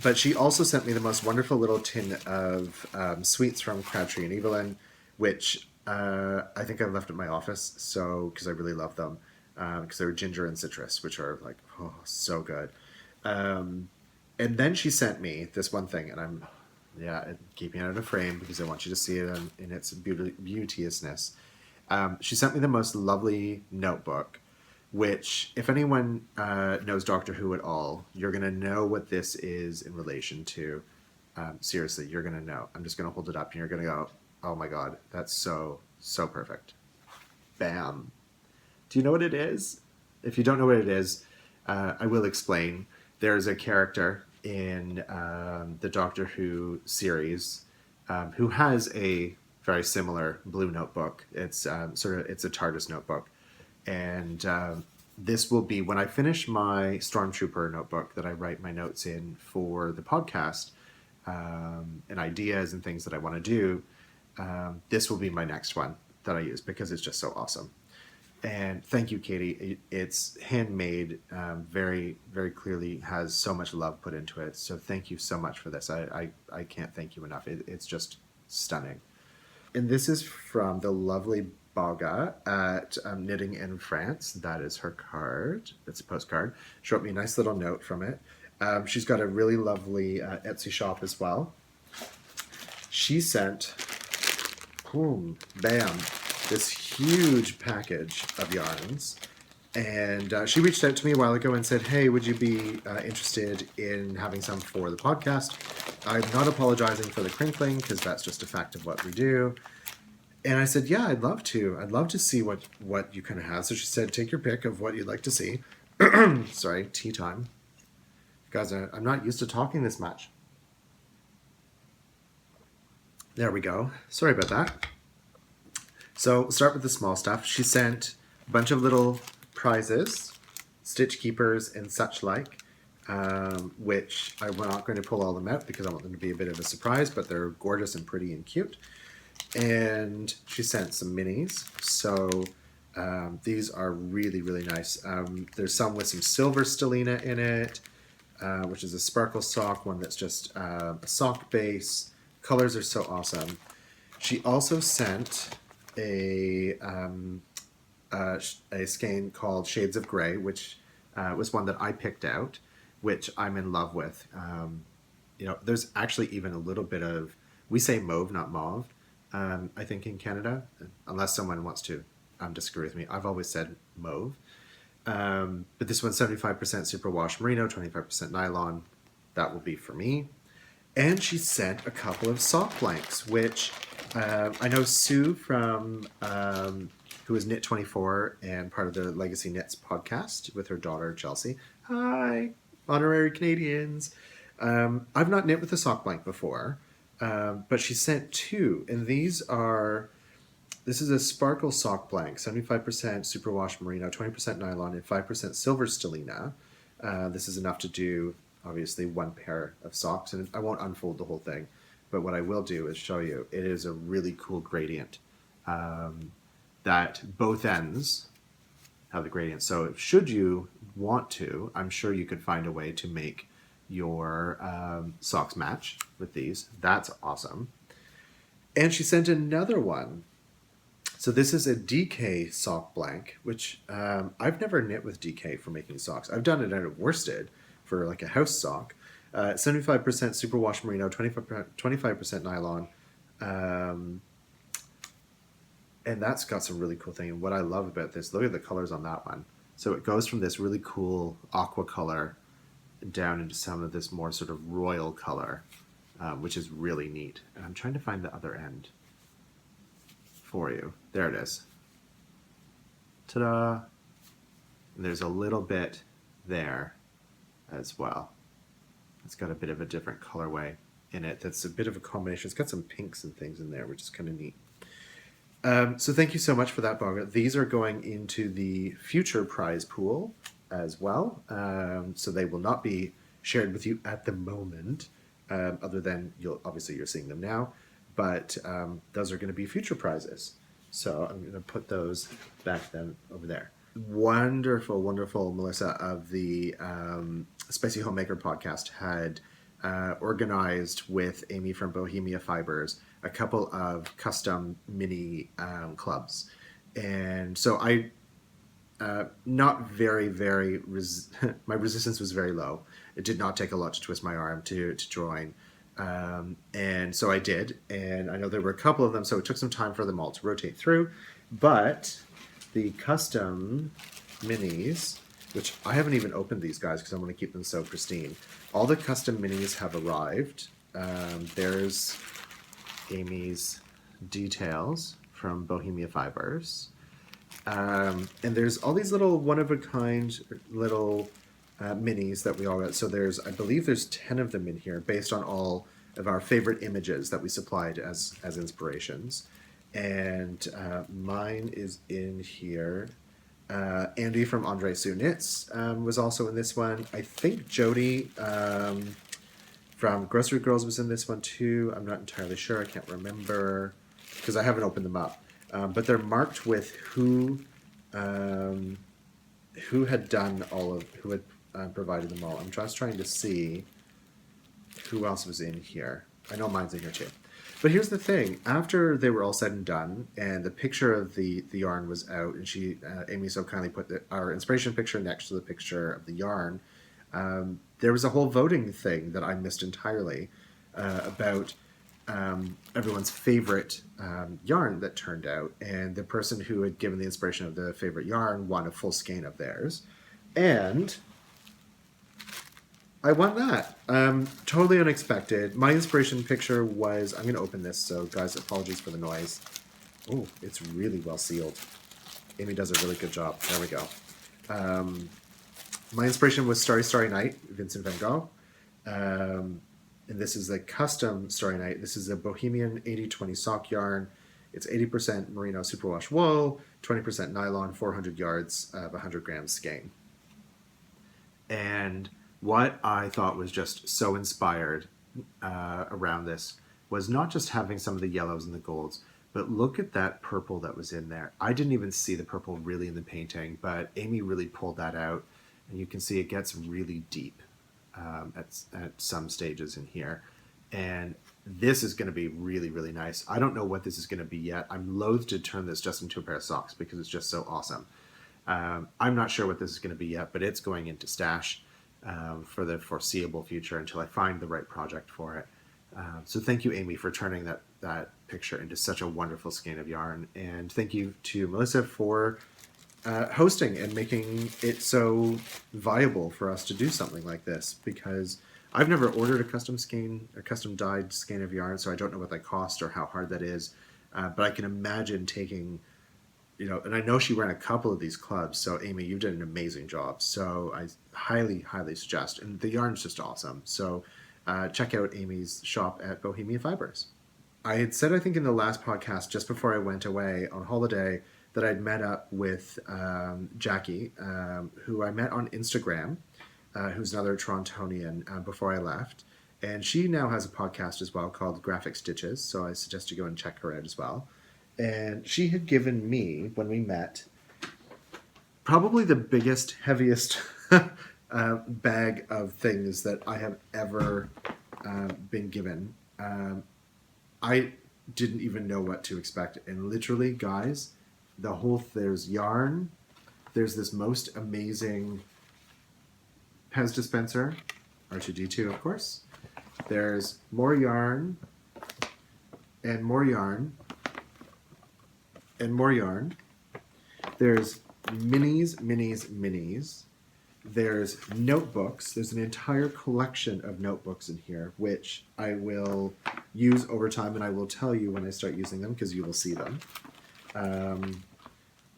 But she also sent me the most wonderful little tin of sweets from Crabtree and Evelyn, which I think I left at my office, so because I really love them, because they were ginger and citrus, which are like, oh, so good. And then she sent me this one thing, and I'm keeping it in a frame because I want you to see it in its beauteousness. She sent me the most lovely notebook, which, if anyone knows Doctor Who at all, you're going to know what this is in relation to. Seriously, you're going to know. I'm just going to hold it up, and you're going to go, oh my god, that's so, so perfect. Bam. Do you know what it is? If you don't know what it is, I will explain. There's a character in the Doctor Who series who has a very similar blue notebook. It's it's a TARDIS notebook. And this will be, when I finish my Stormtrooper notebook that I write my notes in for the podcast, and ideas and things that I want to do, this will be my next one that I use because it's just so awesome. And thank you, Katie. It's handmade, very, very clearly has so much love put into it. So thank you so much for this. I can't thank you enough. It's just stunning. And this is from the lovely Baga at Knitting in France. That is her card. It's a postcard. She wrote me a nice little note from it. She's got a really lovely Etsy shop as well. She sent, boom, bam, this huge package of yarns. And she reached out to me a while ago and said, hey, would you be interested in having some for the podcast? I'm not apologizing for the crinkling because that's just a fact of what we do. And I said, yeah, I'd love to. I'd love to see what you kind of have. So she said, take your pick of what you'd like to see. Sorry, tea time. Guys, I'm not used to talking this much. There we go. Sorry about that. So we'll start with the small stuff. She sent a bunch of little prizes, stitch keepers and such like, which I'm not going to pull all them out because I want them to be a bit of a surprise, but they're gorgeous and pretty and cute. And she sent some minis. So these are really, really nice. There's some with some silver stellina in it, which is a sparkle sock, one that's just a sock base. Colors are so awesome. She also sent a skein called Shades of Grey, which was one that I picked out, which I'm in love with. There's actually even a little bit of, we say mauve, not mauve, I think in Canada, unless someone wants to disagree with me. I've always said mauve. But this one's 75% superwash merino, 25% nylon. That will be for me. And she sent a couple of sock blanks, which I know Sue from who is Knit24 and part of the Legacy Knits podcast with her daughter, Chelsea. Hi, honorary Canadians. I've not knit with a sock blank before, but she sent two, and this is a sparkle sock blank, 75% superwash merino, 20% nylon, and 5% silver stellina. This is enough to do, obviously, one pair of socks, and I won't unfold the whole thing, but what I will do is show you. It is a really cool gradient that both ends have the gradient. So should you want to, I'm sure you could find a way to make your socks match with these. That's awesome. And she sent another one. So this is a DK sock blank, which I've never knit with DK for making socks. I've done it out of worsted for like a house sock. 75% superwash merino, 25% nylon. And that's got some really cool thing. And what I love about this, look at the colors on that one. So it goes from this really cool aqua color down into some of this more sort of royal color, which is really neat. And I'm trying to find the other end for you. There it is. Ta-da! And there's a little bit there as well. It's got a bit of a different colorway in it. That's a bit of a combination. It's got some pinks and things in there, which is kind of neat. So thank you so much for that, Barbara. These are going into the future prize pool as well. So they will not be shared with you at the moment, other than you're seeing them now, but those are going to be future prizes. So I'm going to put those back then over there. Wonderful, wonderful Melissa of the Spicy Homemaker podcast had organized with Amy from Bohemia Fibers a couple of custom mini clubs. And so I not very, my resistance was very low. It did not take a lot to twist my arm to join. And so I did, and I know there were a couple of them, so it took some time for them all to rotate through. But the custom minis, which I haven't even opened these guys because I want to keep them so pristine. All the custom minis have arrived. There's Amy's details from Bohemia Fibers. And there's all these little one-of-a-kind little minis that we all got. So I believe there's 10 of them in here based on all of our favorite images that we supplied as inspirations. And mine is in here. Andy from Andre Sue Knits was also in this one. I think Jody from Grocery Girls was in this one too. I'm not entirely sure. I can't remember because I haven't opened them up. But they're marked with who had provided them all. I'm just trying to see who else was in here. I know mine's in here too. But here's the thing. After they were all said and done, and the picture of the yarn was out, and Amy so kindly put our inspiration picture next to the picture of the yarn, there was a whole voting thing that I missed entirely about everyone's favorite yarn that turned out, and the person who had given the inspiration of the favorite yarn won a full skein of theirs, and I won that. Totally unexpected. My inspiration picture was, I'm going to open this, so guys, apologies for the noise. Oh, it's really well sealed. Amy does a really good job. There we go. My inspiration was Starry Starry Night, Vincent van Gogh. And this is the custom Starry Night. This is a Bohemian 80-20 sock yarn. It's 80% merino superwash wool, 20% nylon, 400 yards of 100 grams skein. And what I thought was just so inspired around this was not just having some of the yellows and the golds, but look at that purple that was in there. I didn't even see the purple really in the painting, but Amy really pulled that out, and you can see it gets really deep at some stages in here. And this is going to be really, really nice. I don't know what this is going to be yet. I'm loath to turn this just into a pair of socks because it's just so awesome. I'm not sure what this is going to be yet, but it's going into stash for the foreseeable future until I find the right project for it. So thank you, Amy, for turning that picture into such a wonderful skein of yarn. And thank you to Melissa for hosting and making it so viable for us to do something like this, because I've never ordered a custom dyed skein of yarn, so I don't know what that cost or how hard that is. But I can imagine taking you know, and I know she ran a couple of these clubs. So Amy, you did an amazing job. So I highly, highly suggest, and the yarn's just awesome. So check out Amy's shop at Bohemian Fibers. I had said, I think in the last podcast, just before I went away on holiday, that I'd met up with Jackie, who I met on Instagram, who's another Torontonian, before I left. And she now has a podcast as well called Graphic Stitches. So I suggest you go and check her out as well. And she had given me, when we met, probably the biggest, heaviest bag of things that I have ever been given. I didn't even know what to expect. And literally, guys, there's yarn. There's this most amazing Pez dispenser, R2D2, of course. There's more yarn, and more yarn, and more yarn. There's minis, minis, minis. There's notebooks. There's an entire collection of notebooks in here, which I will use over time, and I will tell you when I start using them, because you will see them.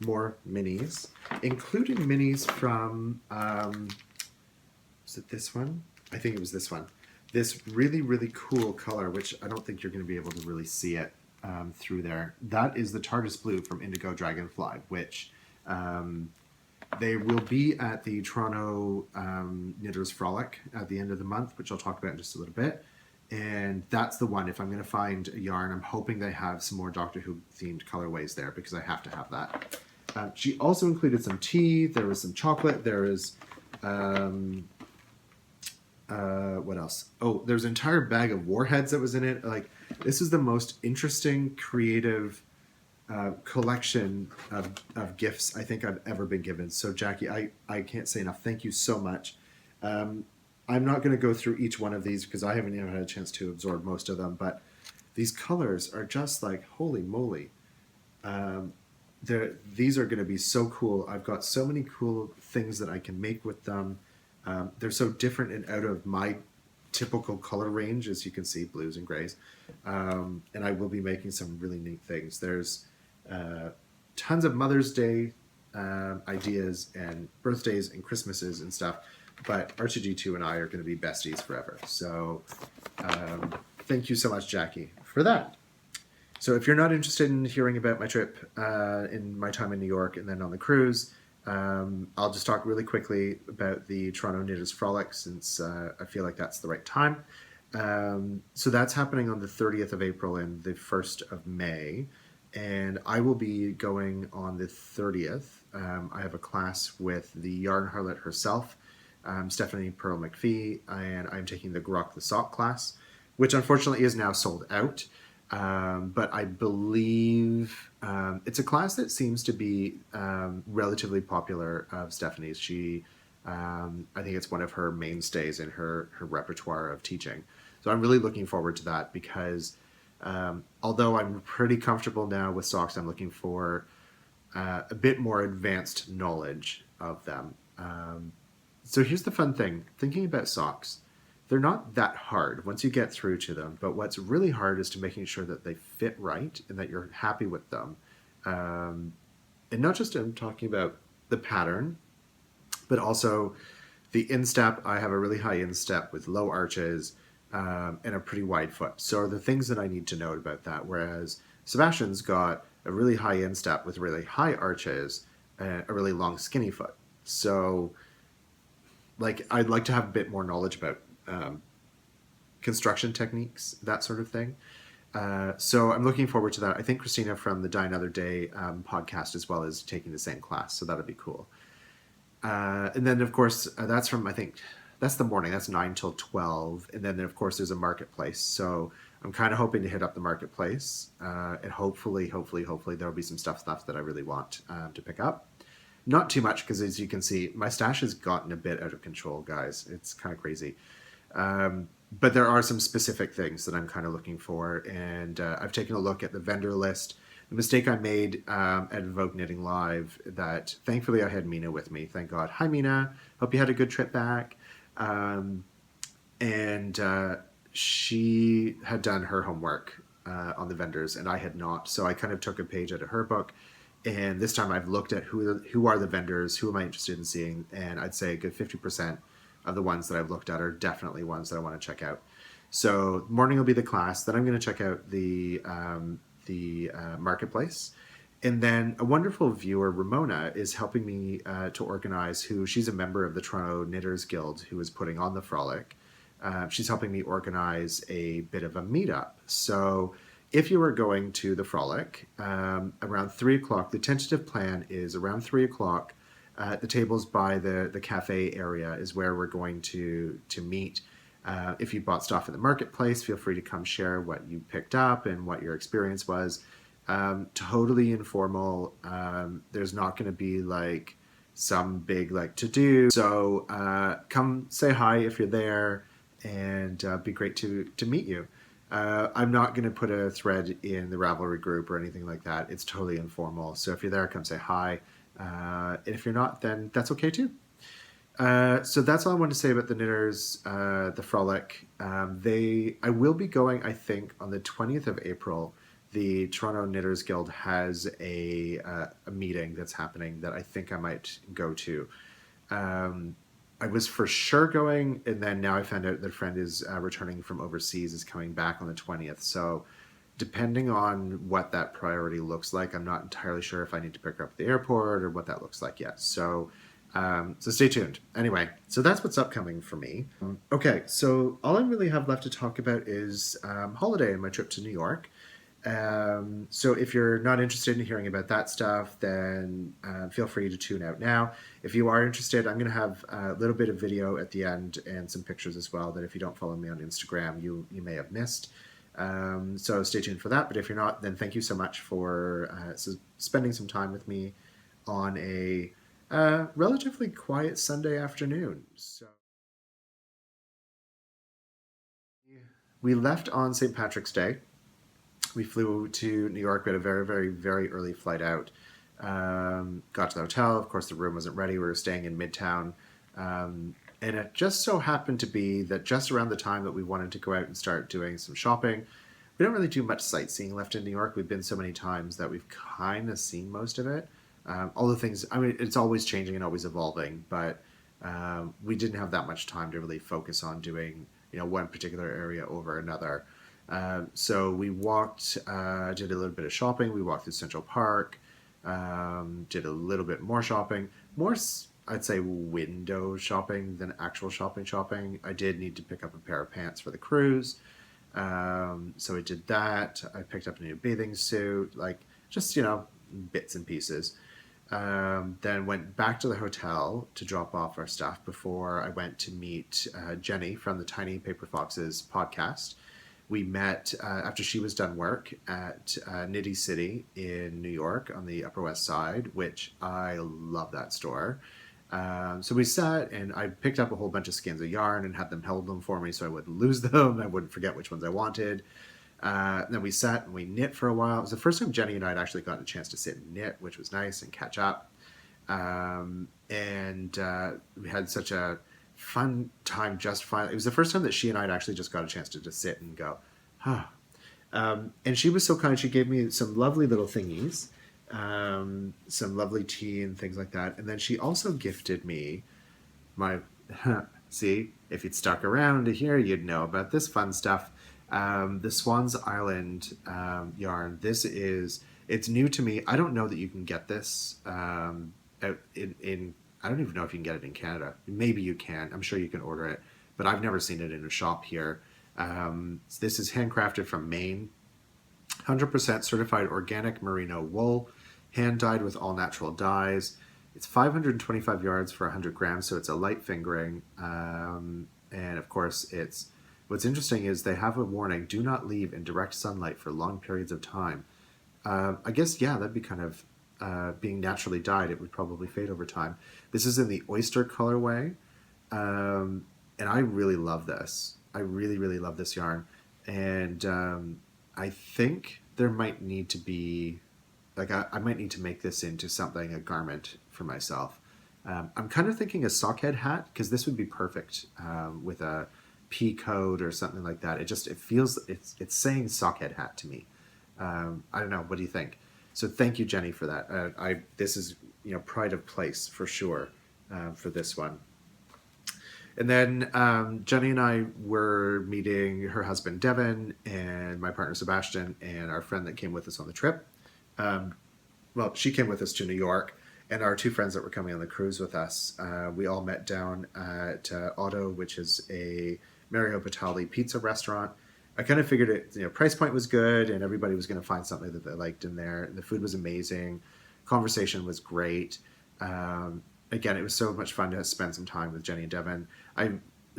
More minis, including minis from, was it this one? I think it was this one. This really, really cool color, which I don't think you're going to be able to really see it through there. That is the TARDIS Blue from Indigo Dragonfly, which they will be at the Toronto Knitters Frolic at the end of the month, which I'll talk about in just a little bit. And that's the one. If I'm going to find a yarn, I'm hoping they have some more Doctor Who themed colorways there, because I have to have that. She also included some tea. There was some chocolate. There is what else? Oh, there's an entire bag of warheads that was in it. Like, this is the most interesting, creative collection of gifts I think I've ever been given. So Jackie, I can't say enough. Thank you so much. I'm not going to go through each one of these because I haven't even had a chance to absorb most of them, but these colors are just like, holy moly. These are going to be so cool. I've got so many cool things that I can make with them. They're so different and out of my typical color range, as you can see, blues and grays. And I will be making some really neat things. There's tons of Mother's Day ideas and birthdays and Christmases and stuff. But R2D2 and I are going to be besties forever. So thank you so much, Jackie, for that. So if you're not interested in hearing about my trip in my time in New York and then on the cruise, I'll just talk really quickly about the Toronto Knitters Frolic, since I feel like that's the right time. So that's happening on the 30th of April and the 1st of May. And I will be going on the 30th. I have a class with the yarn harlot herself, Stephanie Pearl McPhee, and I'm taking the Grok the Sock class, which unfortunately is now sold out. But I believe it's a class that seems to be relatively popular of Stephanie's. I think it's one of her mainstays in her repertoire of teaching. So I'm really looking forward to that, because although I'm pretty comfortable now with socks, I'm looking for a bit more advanced knowledge of them. So here's the fun thing. Thinking about socks, they're not that hard once you get through to them, but what's really hard is to making sure that they fit right and that you're happy with them. And not just I'm talking about the pattern, but also the instep. I have a really high instep with low arches and a pretty wide foot. So are the things that I need to know about that, whereas Sebastian's got a really high instep with really high arches and a really long skinny foot. So like, I'd like to have a bit more knowledge about construction techniques, that sort of thing. So I'm looking forward to that. I think Christina from the Die Another Day podcast as well is taking the same class, so that'll be cool. And then, of course, that's from, I think, that's the morning. That's 9 till 12. And then, of course, there's a marketplace. So I'm kind of hoping to hit up the marketplace. And hopefully there'll be some stuff that I really want to pick up. Not too much, because as you can see, my stash has gotten a bit out of control, guys. It's kind of crazy. But there are some specific things that I'm kind of looking for. And I've taken a look at the vendor list. The mistake I made at Vogue Knitting Live, that thankfully I had Mina with me. Thank God. Hi, Mina. Hope you had a good trip back. She had done her homework on the vendors, and I had not. So I kind of took a page out of her book And this time I've looked at who are the vendors, who am I interested in seeing, and I'd say a good 50% of the ones that I've looked at are definitely ones that I want to check out. So morning will be the class. Then I'm going to check out the marketplace. And then a wonderful viewer, Ramona, is helping me to organize she's a member of the Toronto Knitters Guild who is putting on the Frolic. She's helping me organize a bit of a meetup. So if you are going to the Frolic around 3 o'clock, the tentative plan is around 3 o'clock. The tables by the cafe area is where we're going to meet. If you bought stuff in the marketplace, feel free to come share what you picked up and what your experience was. Totally informal. There's not going to be like some big like to do. So come say hi if you're there, and be great to meet you. I'm not going to put a thread in the Ravelry group or anything like that. It's totally informal. So if you're there, come say hi. And if you're not, then that's okay too. So that's all I want to say about the Knitters, the Frolic. I will be going, I think, on the 20th of April. The Toronto Knitters Guild has a meeting that's happening that I think I might go to. I was for sure going, and then now I found out that a friend is returning from overseas, is coming back on the 20th. So depending on what that priority looks like, I'm not entirely sure if I need to pick her up at the airport or what that looks like yet. So stay tuned. Anyway, so that's what's upcoming for me. Okay, so all I really have left to talk about is holiday and my trip to New York. So if you're not interested in hearing about that stuff, then feel free to tune out now. If you are interested, I'm going to have a little bit of video at the end and some pictures as well that if you don't follow me on Instagram, you may have missed. So stay tuned for that. But if you're not, then thank you so much for spending some time with me on a relatively quiet Sunday afternoon. So we left on St. Patrick's Day. We flew to New York. We had a very, very, very early flight out. Got to the hotel. Of course, the room wasn't ready. We were staying in Midtown. And it just so happened to be that just around the time that we wanted to go out and start doing some shopping, we don't really do much sightseeing left in New York. We've been so many times that we've kind of seen most of it. All the things, I mean, it's always changing and always evolving, but we didn't have that much time to really focus on doing, one particular area over another. So we walked, did a little bit of shopping. We walked through Central Park, did a little bit more shopping, more, I'd say, window shopping than actual shopping. I did need to pick up a pair of pants for the cruise. So I did that. I picked up a new bathing suit, like just, bits and pieces. Then went back to the hotel to drop off our stuff before I went to meet Jenny from the Tiny Paper Foxes podcast. We met after she was done work at Nitty City in New York on the Upper West Side, which I love that store. So we sat and I picked up a whole bunch of skeins of yarn and had them held them for me so I wouldn't lose them. I wouldn't forget which ones I wanted. Then we sat and we knit for a while. It was the first time Jenny and I had actually gotten a chance to sit and knit, which was nice, and catch up. We had such a fun time just finally. It was the first time that she and I had actually just got a chance to just sit and go, and she was so kind. She gave me some lovely little thingies, some lovely tea and things like that. And then she also gifted me my, see, if you'd stuck around to hear, you'd know about this fun stuff. The Swan's Island yarn. It's new to me. I don't know that you can get this out in I don't even know if you can get it in Canada. Maybe you can. I'm sure you can order it, but I've never seen it in a shop here. This is handcrafted from Maine. 100% certified organic merino wool, hand dyed with all natural dyes. It's 525 yards for 100 grams, so it's a light fingering. And of course, what's interesting is they have a warning: do not leave in direct sunlight for long periods of time. I guess, yeah, that'd be kind of being naturally dyed. It would probably fade over time. This is in the oyster colorway, and I really love this. I really, really love this yarn, and I think there might need to be, like, I might need to make this into something, a garment for myself. I'm kind of thinking a sockhead hat, because this would be perfect with a pea coat or something like that. It feels, it's saying sockhead hat to me. I don't know. What do you think? So thank you, Jenny, for that. This is, pride of place for sure for this one. And then Jenny and I were meeting her husband, Devin, and my partner, Sebastian, and our friend that came with us on the trip. Well, she came with us to New York, and our two friends that were coming on the cruise with us. We all met down at Otto, which is a Mario Batali pizza restaurant. I kind of figured it, price point was good, and everybody was going to find something that they liked in there. And the food was amazing. Conversation was great. Again, it was so much fun to spend some time with Jenny and Devin.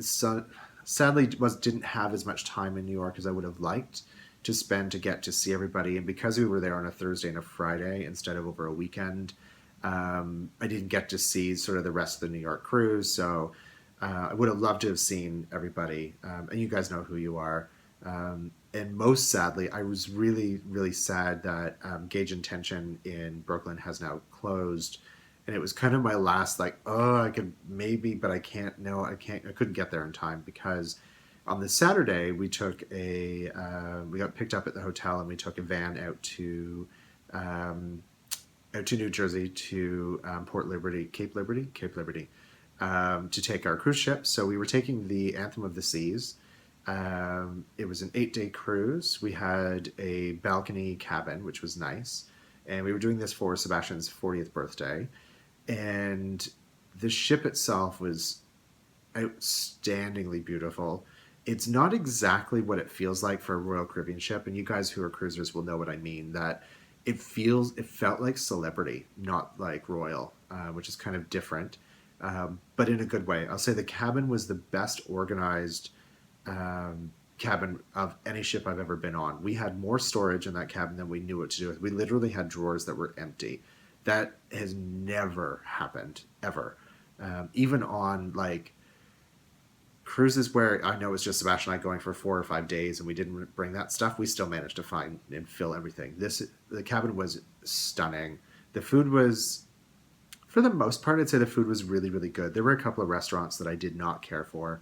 Sadly didn't have as much time in New York as I would have liked to spend to get to see everybody. And because we were there on a Thursday and a Friday instead of over a weekend, I didn't get to see sort of the rest of the New York cruise. So I would have loved to have seen everybody. And you guys know who you are. And most sadly, I was really, really sad that Gauge and Tension in Brooklyn has now closed. And it was kind of my last, I could maybe, but I can't. No, I can't. I couldn't get there in time because on the Saturday we took we got picked up at the hotel and we took a van out to New Jersey to Cape Liberty, to take our cruise ship. So we were taking the Anthem of the Seas. It was an 8-day cruise. We had a balcony cabin, which was nice. And we were doing this for Sebastian's 40th birthday. And the ship itself was outstandingly beautiful. It's not exactly what it feels like for a Royal Caribbean ship. And you guys who are cruisers will know what I mean, that it felt like Celebrity, not like Royal, which is kind of different, but in a good way. I'll say the cabin was the best organized cabin of any ship I've ever been on. We had more storage in that cabin than we knew what to do with. We literally had drawers that were empty. That has never happened, ever. Even on cruises where I know it was just Sebastian and I going for 4 or 5 days and we didn't bring that stuff, we still managed to find and fill everything. The cabin was stunning. The food was, for the most part, I'd say the food was really, really good. There were a couple of restaurants that I did not care for.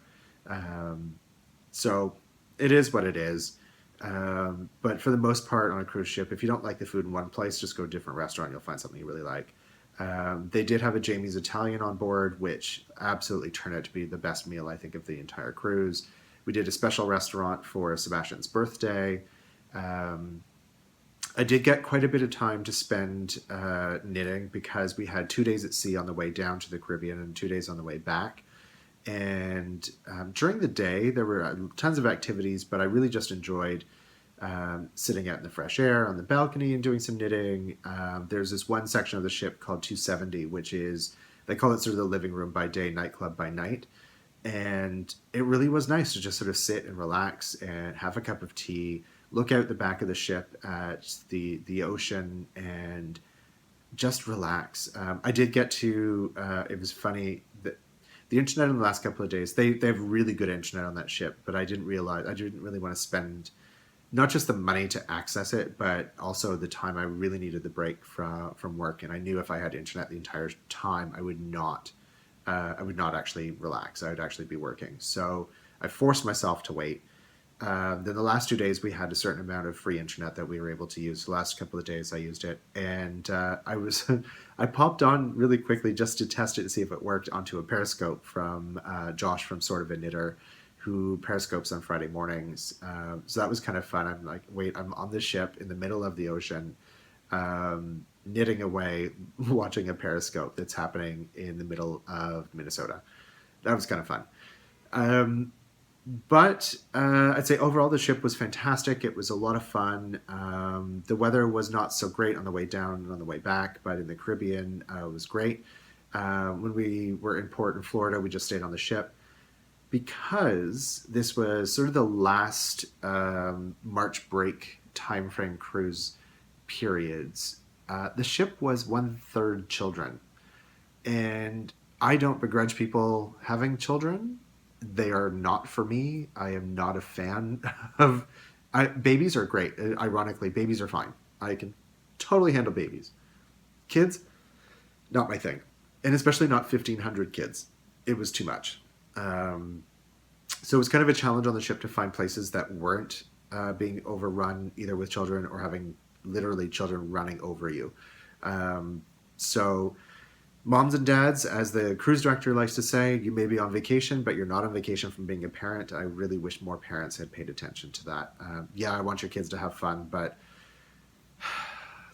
So it is what it is. But for the most part on a cruise ship, if you don't like the food in one place, just go to a different restaurant. You'll find something you really like. They did have a Jamie's Italian on board, which absolutely turned out to be the best meal, I think, of the entire cruise. We did a special restaurant for Sebastian's birthday. I did get quite a bit of time to spend knitting because we had 2 days at sea on the way down to the Caribbean and 2 days on the way back. And during the day, there were tons of activities, but I really just enjoyed sitting out in the fresh air on the balcony and doing some knitting. There's this one section of the ship called 270, which is, they call it sort of the living room by day, nightclub by night. And it really was nice to just sort of sit and relax and have a cup of tea, look out the back of the ship at the ocean and just relax. I did get to, it was funny, the internet in the last couple of days, they have really good internet on that ship, but I didn't really want to spend not just the money to access it, but also the time. I really needed the break from work. And I knew if I had internet the entire time, I would not actually relax. I would actually be working. So I forced myself to wait. Then the last 2 days we had a certain amount of free internet that we were able to use. The last couple of days I used it, and I popped on really quickly just to test it to see if it worked onto a Periscope from Josh from Sort of a Knitter, who periscopes on Friday mornings. So that was kind of fun. I'm like, wait, I'm on this ship in the middle of the ocean, knitting away, watching a periscope that's happening in the middle of Minnesota. That was kind of fun. But I'd say overall the ship was fantastic. It was a lot of fun. The weather was not so great on the way down and on the way back, but in the Caribbean it was great. When we were in port in Florida, we just stayed on the ship because this was sort of the last March break timeframe cruise periods. The ship was 1/3 children, and I don't begrudge people having children. They are not for me. I am not a fan of... babies are great. Ironically, babies are fine. I can totally handle babies. Kids, not my thing. And especially not 1,500 kids. It was too much. So it was kind of a challenge on the ship to find places that weren't being overrun either with children or having literally children running over you. So moms and dads, as the cruise director likes to say, you may be on vacation, but you're not on vacation from being a parent. I really wish more parents had paid attention to that. Yeah, I want your kids to have fun, but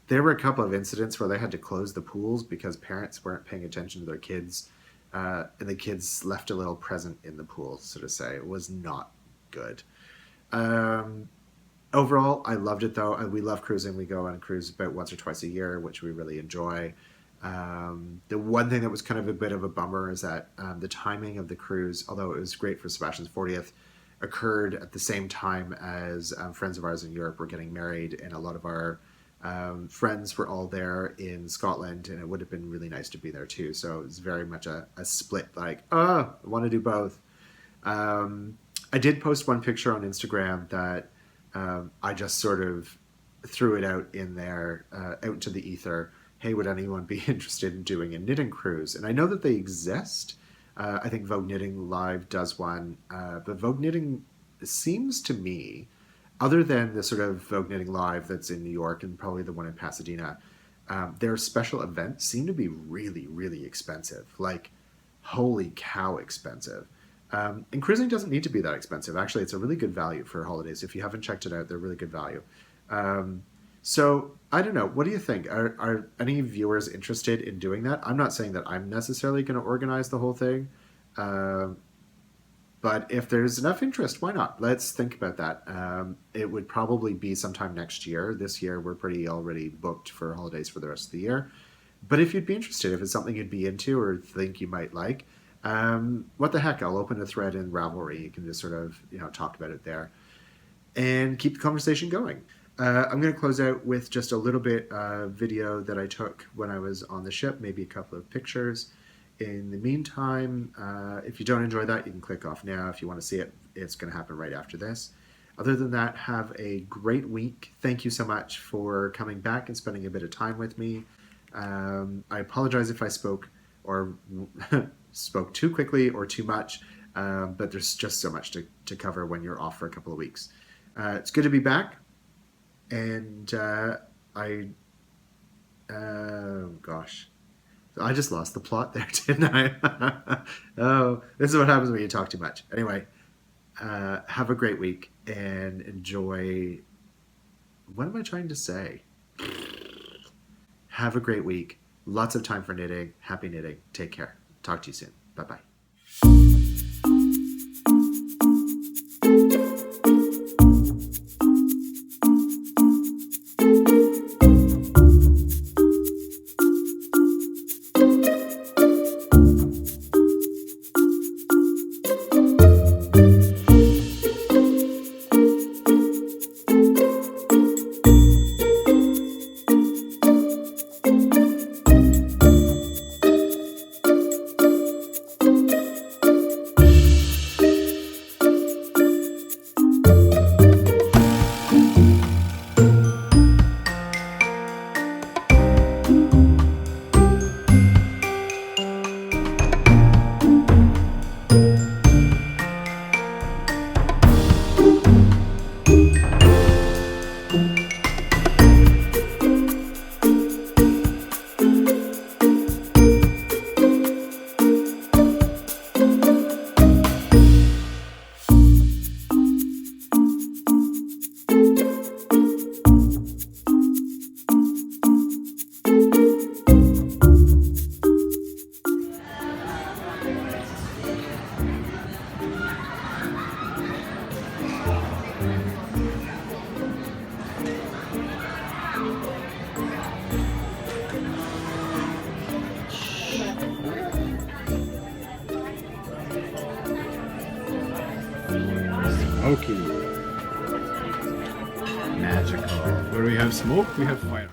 there were a couple of incidents where they had to close the pools because parents weren't paying attention to their kids, and the kids left a little present in the pool, so to say. It was not good. Overall, I loved it though. We love cruising. We go on a cruise about once or twice a year, which we really enjoy. The one thing that was kind of a bit of a bummer is that the timing of the cruise, although it was great for Sebastian's 40th, occurred at the same time as friends of ours in Europe were getting married, and a lot of our friends were all there in Scotland, and it would have been really nice to be there too. So it was very much a split, like, I want to do both. I did post one picture on Instagram that I just sort of threw it out in there, out into the ether. Hey, would anyone be interested in doing a knitting cruise? And I know that they exist. I think Vogue Knitting Live does one, but Vogue Knitting seems to me, other than the sort of Vogue Knitting Live that's in New York and probably the one in Pasadena, their special events seem to be really, really expensive. Like, holy cow expensive. And cruising doesn't need to be that expensive. Actually, it's a really good value for holidays. If you haven't checked it out, they're really good value. So I don't know. What do you think? Are any viewers interested in doing that? I'm not saying that I'm necessarily going to organize the whole thing. But if there's enough interest, why not? Let's think about that. It would probably be sometime next year. This year, we're pretty already booked for holidays for the rest of the year. But if you'd be interested, if it's something you'd be into or think you might like, what the heck? I'll open a thread in Ravelry. You can just sort of, talk about it there and keep the conversation going. I'm going to close out with just a little bit of video that I took when I was on the ship, maybe a couple of pictures. In the meantime, if you don't enjoy that, you can click off now. If you want to see it, it's going to happen right after this. Other than that, have a great week. Thank you so much for coming back and spending a bit of time with me. I apologize if I spoke or spoke too quickly or too much, but there's just so much to cover when you're off for a couple of weeks. It's good to be back. And gosh, I just lost the plot there, didn't I? Oh, this is what happens when you talk too much. Anyway, have a great week and enjoy. What am I trying to say? Have a great week. Lots of time for knitting. Happy knitting. Take care. Talk to you soon. Bye-bye. Smoky. Magical. Where we have smoke, we have fire.